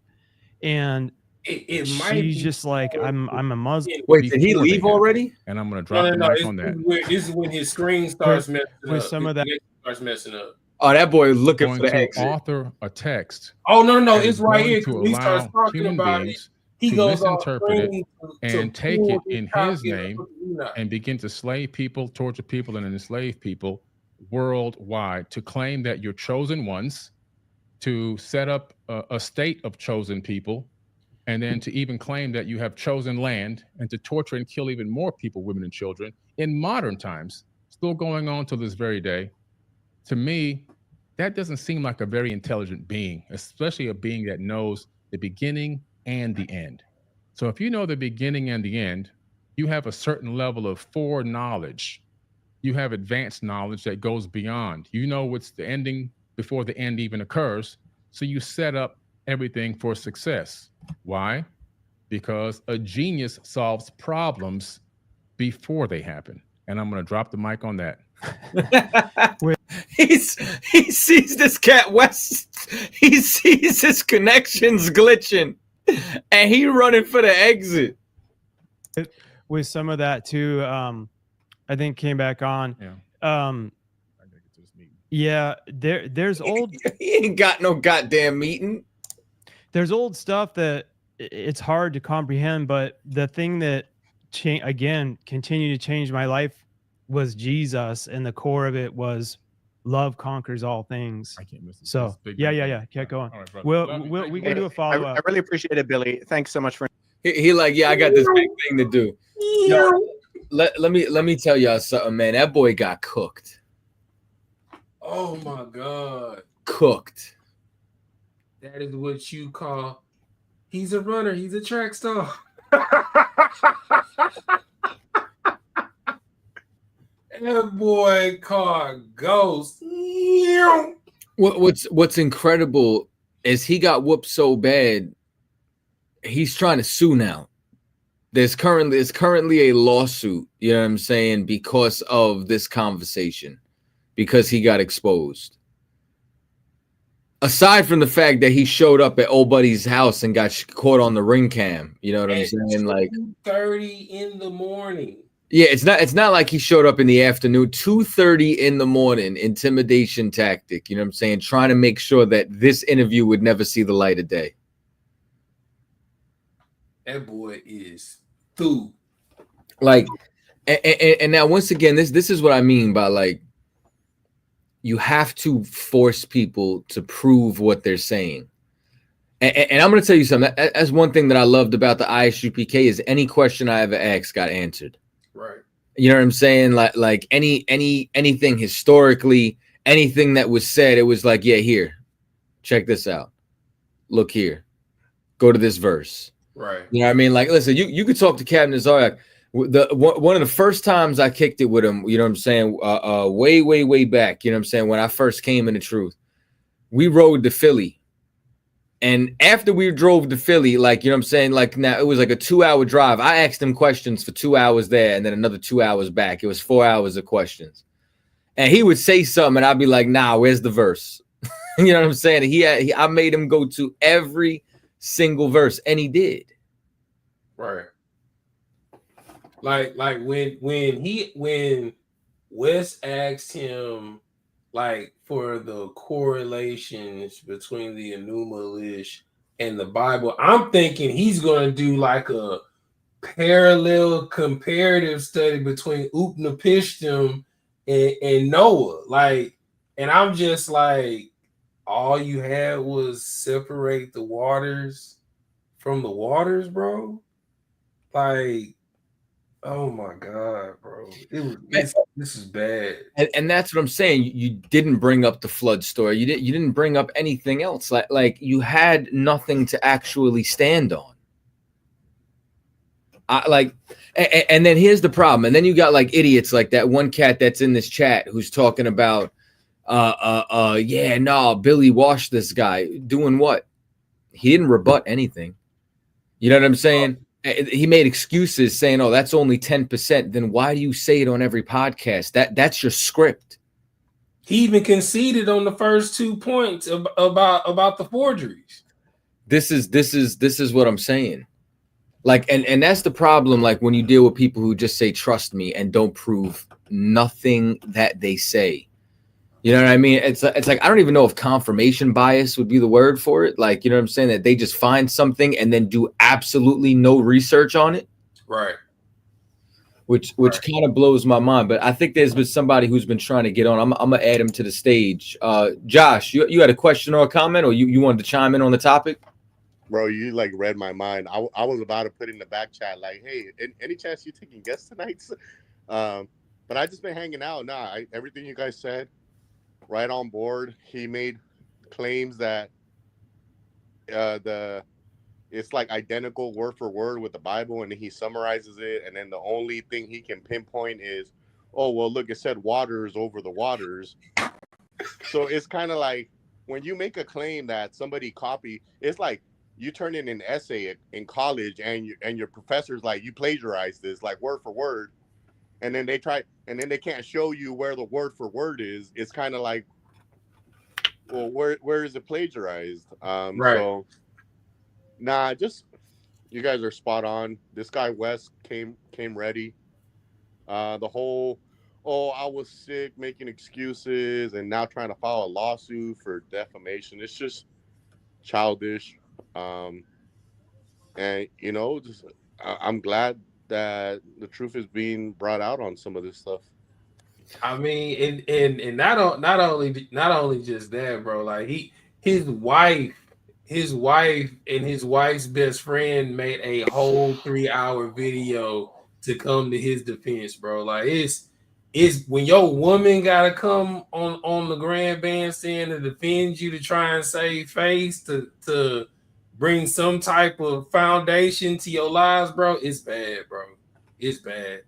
and it might be she's just like, I'm a Muslim. Wait, did he leave already? And I'm gonna drop the mic on that. This is when his screen starts messing with up. some of that. Starts messing up. Oh, that boy is looking Going for the to exit. author a text. Oh no, and it's right going here. to He starts allow talking human about it. beings He to goes misinterpret it and take it pull in copy his of the name book of Enoch. and begin to slave people, torture people, and enslave people worldwide, to claim that you're chosen ones, to set up a state of chosen people, and then to even claim that you have chosen land, and to torture and kill even more people, women and children, in modern times, still going on to this very day. To me, that doesn't seem like a very intelligent being, especially a being that knows the beginning and the end. So if you know the beginning and the end, you have a certain level of foreknowledge. You have advanced knowledge that goes beyond. You know what's the ending before the end even occurs. So you set up everything for success. Why? Because a genius solves problems before they happen. And I'm going to drop the mic on that. He sees this cat West. He sees his connections glitching, and he running for the exit. With some of that too, I think came back on. Yeah. There's old. He ain't got no goddamn meeting. There's old stuff that it's hard to comprehend, but the thing that continued to change my life was Jesus, and the core of it was love conquers all things. I can't miss this. So yeah. Keep going. All right, brother. We can do a follow up. I really appreciate it, Billy. Thanks so much for. He like, yeah, I got this big thing to do. Yo, let me tell y'all something, man. That boy got cooked. Oh my God. Cooked. That is what you call. He's a runner. He's a track star. That boy called Ghost. What's incredible is he got whooped so bad, he's trying to sue now. There's currently a lawsuit, you know what I'm saying, because of this conversation, because he got exposed. Aside from the fact that he showed up at old buddy's house and got caught on the ring cam, you know what I'm saying? Like 2:30 in the morning. Yeah, it's not like he showed up in the afternoon. 2:30 in the morning, intimidation tactic, you know what I'm saying? Trying to make sure that this interview would never see the light of day. That boy is through. Like, and now once again, this is what I mean by, like, you have to force people to prove what they're saying. And I'm going to tell you something. That's one thing that I loved about the ISUPK is any question I ever asked got answered. Right. You know what I'm saying? Like anything historically, anything that was said, it was like, yeah, here, check this out. Look here. Go to this verse. Right. You know what I mean? Like, listen, you could talk to Captain Zaryak. One of the first times I kicked it with him, you know what I'm saying? Way back, you know what I'm saying? When I first came into truth, we rode to Philly. And after we drove to Philly, like, you know what I'm saying? Like, now it was like a 2-hour drive. I asked him questions for 2 hours there and then another 2 hours back. It was 4 hours of questions. And he would say something and I'd be like, nah, where's the verse? You know what I'm saying? I made him go to every single verse, and he did. Right. Like when Wes asked him, like, for the correlations between the Enuma Elish and the Bible, I'm thinking he's gonna do like a parallel comparative study between Utnapishtim and Noah. Like, and I'm just like, all you had was separate the waters from the waters, bro. Like, oh my god, bro. This is bad. And that's what I'm saying. You didn't bring up the flood story. You didn't bring up anything else. Like you had nothing to actually stand on. And then here's the problem. And then you got like idiots like that one cat that's in this chat who's talking about yeah, no, Billy washed this guy. Doing what? He didn't rebut anything. You know what I'm saying? He made excuses saying, oh, that's only 10%. Then why do you say it on every podcast? That's your script. He even conceded on the first 2 points about the forgeries. This is what I'm saying. Like, and that's the problem. Like when you deal with people who just say, trust me, and don't prove nothing that they say. You know what I mean? It's like, I don't even know if confirmation bias would be the word for it. Like, you know what I'm saying? That they just find something and then do absolutely no research on it. Right. Which kind of blows my mind. But I think there's been somebody who's been trying to get on. I'm going to add him to the stage. Josh, you had a question or a comment, or you wanted to chime in on the topic? Bro, you like read my mind. I was about to put in the back chat like, hey, any chance you taking guests tonight? But I just been hanging out. Nah, everything you guys said, right on board. He made claims that it's like identical word for word with the Bible, and then he summarizes it, and then the only thing he can pinpoint is, oh well, look, it said waters over the waters. So it's kind of like when you make a claim that somebody copied, it's like you turn in an essay in college and your professor's like, you plagiarized this like word for word, and then they can't show you where the word for word is. It's kind of like, well, where is it plagiarized? Right. So nah, just you guys are spot on. This guy Wes came ready. The whole, oh, I was sick, making excuses, and now trying to file a lawsuit for defamation. It's just childish. And you know, I'm glad that the truth is being brought out on some of this stuff. I mean, and not only just that, bro. Like his wife and his wife's best friend made a whole 3-hour video to come to his defense, bro. Like it's when your woman gotta come on the grand bandstand to defend you, to try and save face, to bring some type of foundation to your lives, bro. It's bad, bro. It's bad.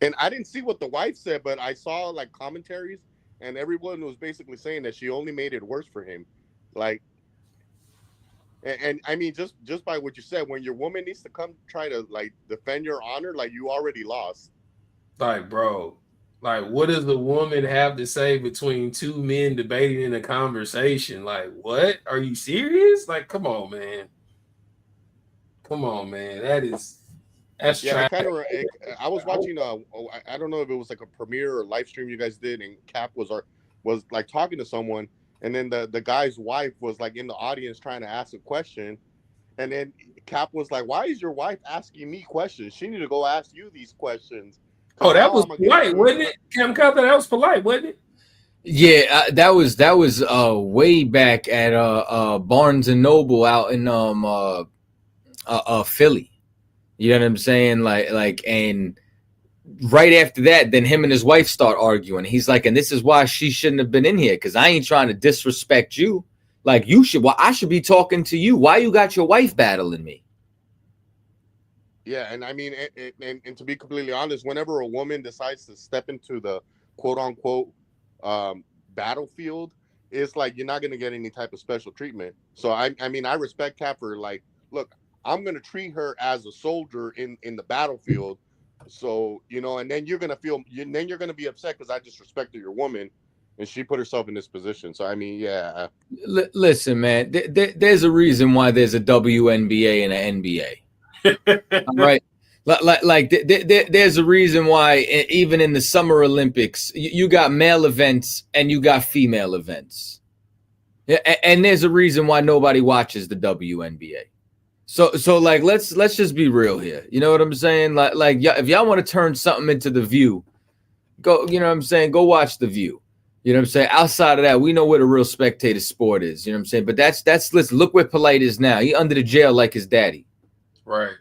And I didn't see what the wife said, but I saw like commentaries, and everyone was basically saying that she only made it worse for him. Like, and I mean, just by what you said, when your woman needs to come try to like defend your honor, like you already lost. Like, bro, like what does the woman have to say between two men debating in a conversation? Like, what? Are you serious? Like, come on, man. Come on, man. That's yeah. I was watching. I don't know if it was like a premiere or live stream you guys did, and Cap was like talking to someone, and then the guy's wife was like in the audience trying to ask a question, and then Cap was like, "Why is your wife asking me questions? She need to go ask you these questions." Oh, that was polite, wasn't it? Cam Carson, that was polite, wasn't it? Yeah, that was way back at Barnes and Noble out in Philly. You know what I'm saying? Like, and right after that, then him and his wife start arguing. He's like, and this is why she shouldn't have been in here, because I ain't trying to disrespect you. Like, you should. Well, I should be talking to you. Why you got your wife battling me? Yeah, and I mean, and to be completely honest, whenever a woman decides to step into the quote unquote battlefield, it's like you're not going to get any type of special treatment. So I mean, I respect Cap for like, look, I'm going to treat her as a soldier in the battlefield. So, you know, and then you're going to be upset because I disrespected your woman and she put herself in this position. So, I mean, yeah. Listen, man, there's a reason why there's a WNBA and an NBA. All right. Like there's a reason why even in the Summer Olympics, you got male events and you got female events. And there's a reason why nobody watches the WNBA. So like let's just be real here. You know what I'm saying? Like if y'all want to turn something into The View, go, you know what I'm saying? Go watch The View. You know what I'm saying? Outside of that, we know what a real spectator sport is. You know what I'm saying? But that's listen, look where Polite is now. He under the jail like his daddy. Right.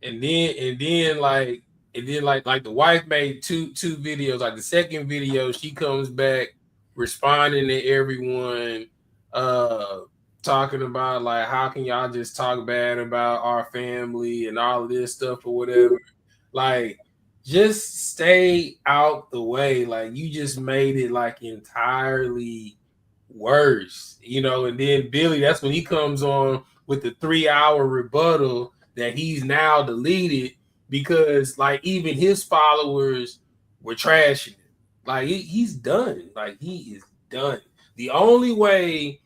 And then like the wife made two videos. Like the second video, she comes back responding to everyone, talking about like, how can y'all just talk bad about our family and all of this stuff or whatever. Like, just stay out the way. Like, you just made it like entirely worse, you know. And then Billy, that's when he comes on with the 3-hour rebuttal that he's now deleted because like even his followers were trashing it. Like he's done. Like he is done. The only way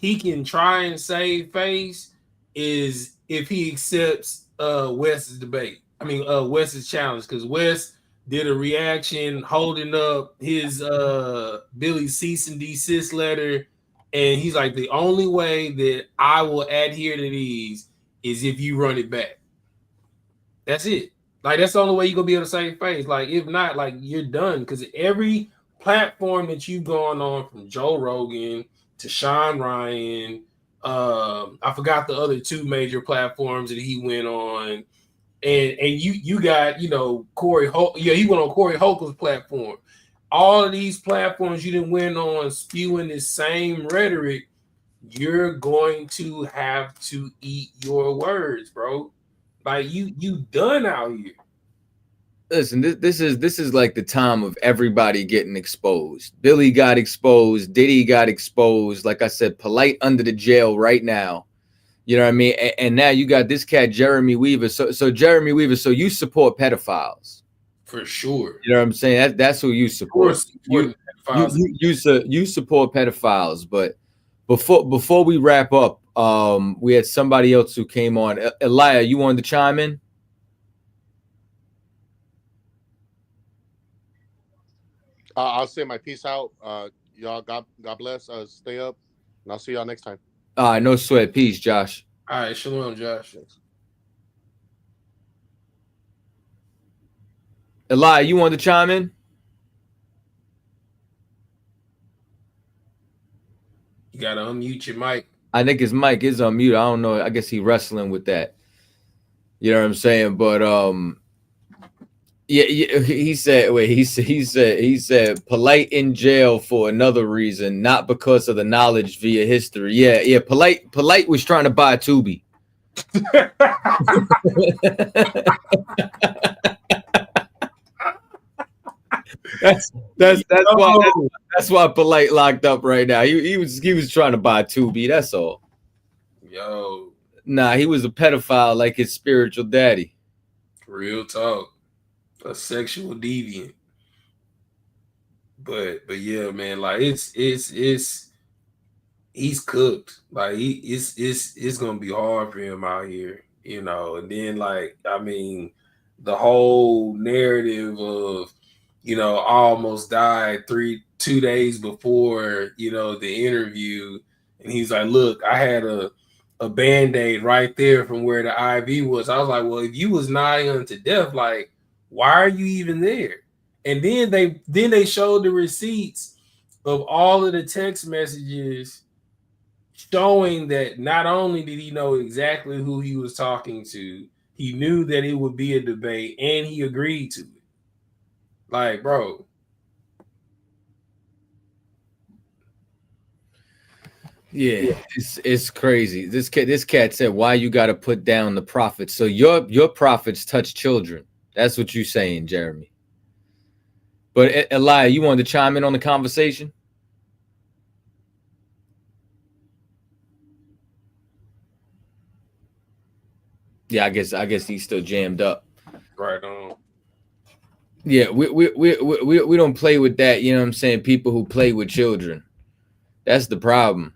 he can try and save face is if he accepts Wes's debate. I mean Wes's challenge, because Wes did a reaction holding up his Billy cease and desist letter, and he's like, the only way that I will adhere to these is if you run it back. That's it. Like that's the only way you're gonna be able to save face. Like if not, like you're done. Because every platform that you've gone on, from Joe Rogan to Sean Ryan, I forgot the other two major platforms that he went on, and you got, you know, Corey Holt. Yeah, he went on Corey Holcomb's platform. All of these platforms you didn't win on spewing the same rhetoric. You're going to have to eat your words, bro. Like you done out here. Listen, this is like the time of everybody getting exposed. Billy got exposed. Diddy got exposed. Like I said, Polite under the jail right now. You know what I mean? And now you got this cat, Jeremy Weaver. So Jeremy Weaver, so you support pedophiles. For sure. You know what I'm saying? That's who you support. You support pedophiles. But before we wrap up, we had somebody else who came on. Elia, you wanted to chime in? I'll say my peace out. Y'all, God bless. Stay up, and I'll see y'all next time. All right, no sweat. Peace, Josh. All right, shalom, Josh. Elia, you wanted to chime in? You gotta unmute your mic. I think his mic is on mute. I don't know. I guess he's wrestling with that. You know what I'm saying? But yeah, he said, wait, he said Polite in jail for another reason, not because of the knowledge via history. Yeah, Polite was trying to buy Tubi. That's why Polite locked up right now. He was trying to buy Tubi. That's all. Yo, nah, he was a pedophile like his spiritual daddy. Real talk. A sexual deviant. But yeah, man, like it's he's cooked. Like it's gonna be hard for him out here, you know. And then like, I mean, the whole narrative of, you know, I almost died 2 days before, you know, the interview, and he's like, look, I had a band-aid right there from where the IV was. I was like, well, if you was nigh unto death, like, why are you even there? And then they showed the receipts of all of the text messages showing that not only did he know exactly who he was talking to, he knew that it would be a debate and he agreed to it. Like, bro. Yeah, it's crazy. This cat said, why you got to put down the prophets? So your prophets touch children. That's what you're saying, Jeremy. But Elia, you wanted to chime in on the conversation? Yeah, I guess he's still jammed up. Right on. Yeah, we don't play with that. You know what I'm saying? People who play with children. That's the problem.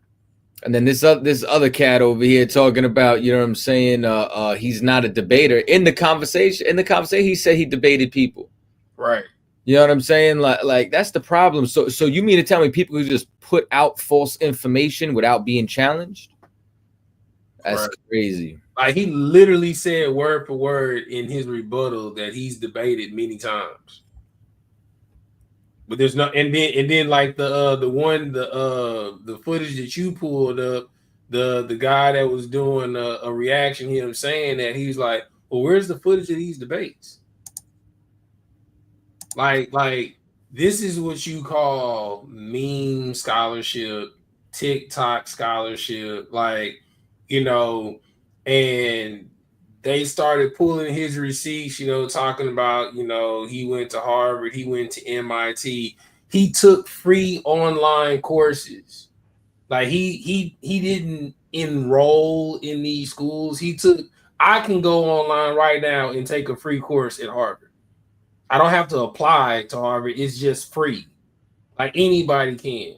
And then this other cat over here talking about, you know what I'm saying? He's not a debater. In the conversation, he said he debated people. Right. You know what I'm saying? Like that's the problem. So you mean to tell me people who just put out false information without being challenged? That's crazy. Like he literally said word for word in his rebuttal that he's debated many times. But there's no, and then like the footage that you pulled up, the guy that was doing a reaction, him saying that he's like, well, where's the footage of these debates? Like this is what you call meme scholarship, TikTok scholarship, like, you know, and they started pulling his receipts, you know, talking about, you know, he went to Harvard, he went to MIT, he took free online courses. Like he didn't enroll in these schools. I can go online right now and take a free course at Harvard. I don't have to apply to Harvard. It's just free. Like anybody can.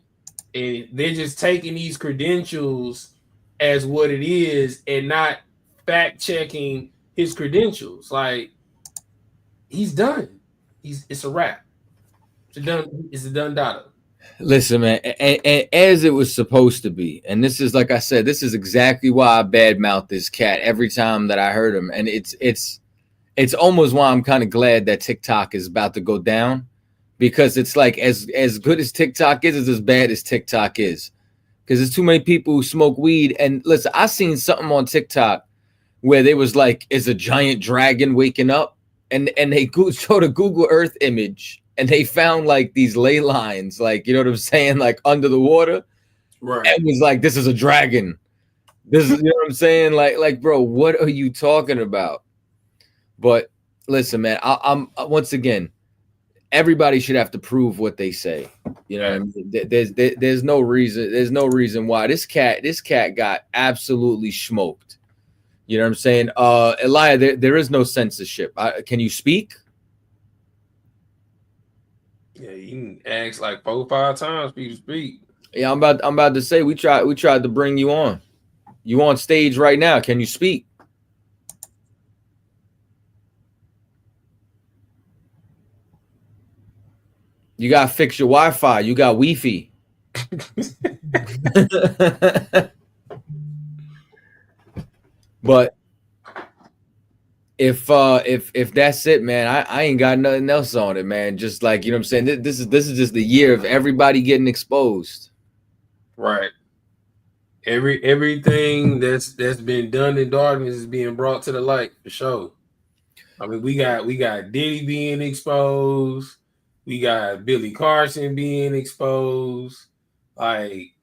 And they're just taking these credentials as what it is and not fact checking his credentials. Like he's done. It's a wrap. It's a done data. Listen, man, and as it was supposed to be, and this is, like I said, this is exactly why I badmouth this cat every time that I heard him, and it's almost why I'm kind of glad that TikTok is about to go down, because it's like as good as TikTok is, it's as bad as TikTok is, because there's too many people who smoke weed. And listen, I seen something on TikTok where they was like, is a giant dragon waking up, and they showed a Google Earth image. And they found like these ley lines, like, you know what I'm saying, like under the water. Right. And it was like, this is a dragon. This is, you know what I'm saying? Like, bro, what are you talking about? But listen, man, I'm once again, everybody should have to prove what they say. You know what I mean? There's no reason why this cat got absolutely smoked. You know what I'm saying? Elijah, there is no censorship. Can you speak? Yeah, you can ask like 4 or 5 times for you to speak. Yeah, I'm about to say we tried to bring you on. You on stage right now. Can you speak? You gotta fix your Wi-Fi. You got Wi-Fi. But if that's it, man, I ain't got nothing else on it, man. Just like, you know what I'm saying, this is just the year of everybody getting exposed. Right. Everything that's been done in darkness is being brought to the light for sure. I mean, we got Diddy being exposed, we got Billy Carson being exposed, like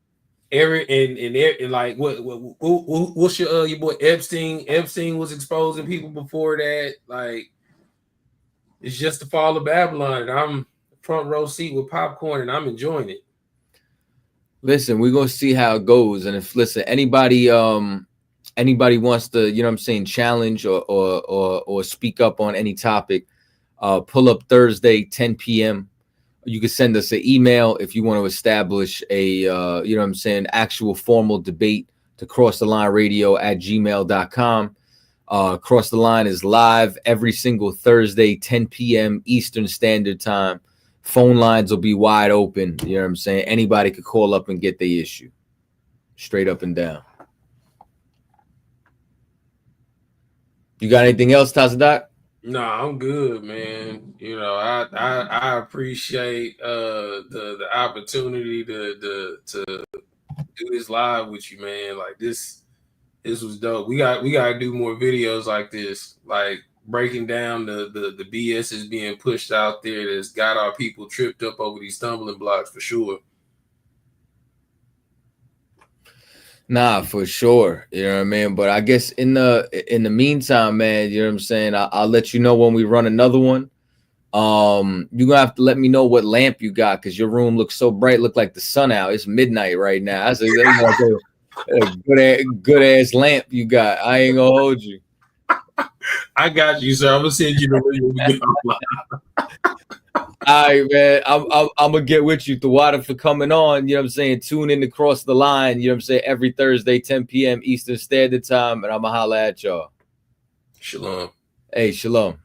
and like what's your boy Epstein? Epstein was exposing people before that. Like, it's just the fall of Babylon, and I'm front row seat with popcorn, and I'm enjoying it. Listen, we're gonna see how it goes, and if anybody wants to, you know what I'm saying, challenge or speak up on any topic, pull up Thursday 10 p.m. You can send us an email if you want to establish a you know what I'm saying, actual formal debate, to crossthelineradio@gmail.com. Cross the Line is live every single Thursday 10 p.m. Eastern Standard Time. Phone lines will be wide open. You know what I'm saying? Anybody could call up and get the issue. Straight up and down. You got anything else, Tazadak? No, I'm good, man. You know, I appreciate the opportunity to do this live with you, man. Like this was dope. We got to do more videos like this, like breaking down the BS is being pushed out there that's got our people tripped up over these stumbling blocks for sure. Nah, for sure. You know what I mean? But I guess in the meantime, man, you know what I'm saying, I'll let you know when we run another one. You're gonna have to let me know what lamp you got, because your room looks so bright, look like the sun out. It's midnight right now. That's like a good ass lamp you got. I ain't gonna hold you. I got you, sir. I'm gonna send you the video. All right, man. I'm gonna get with you. The water for coming on. You know what I'm saying? Tune in to Cross the Line. You know what I'm saying? Every Thursday, 10 p.m. Eastern Standard Time, and I'm gonna holla at y'all. Shalom. Hey, shalom.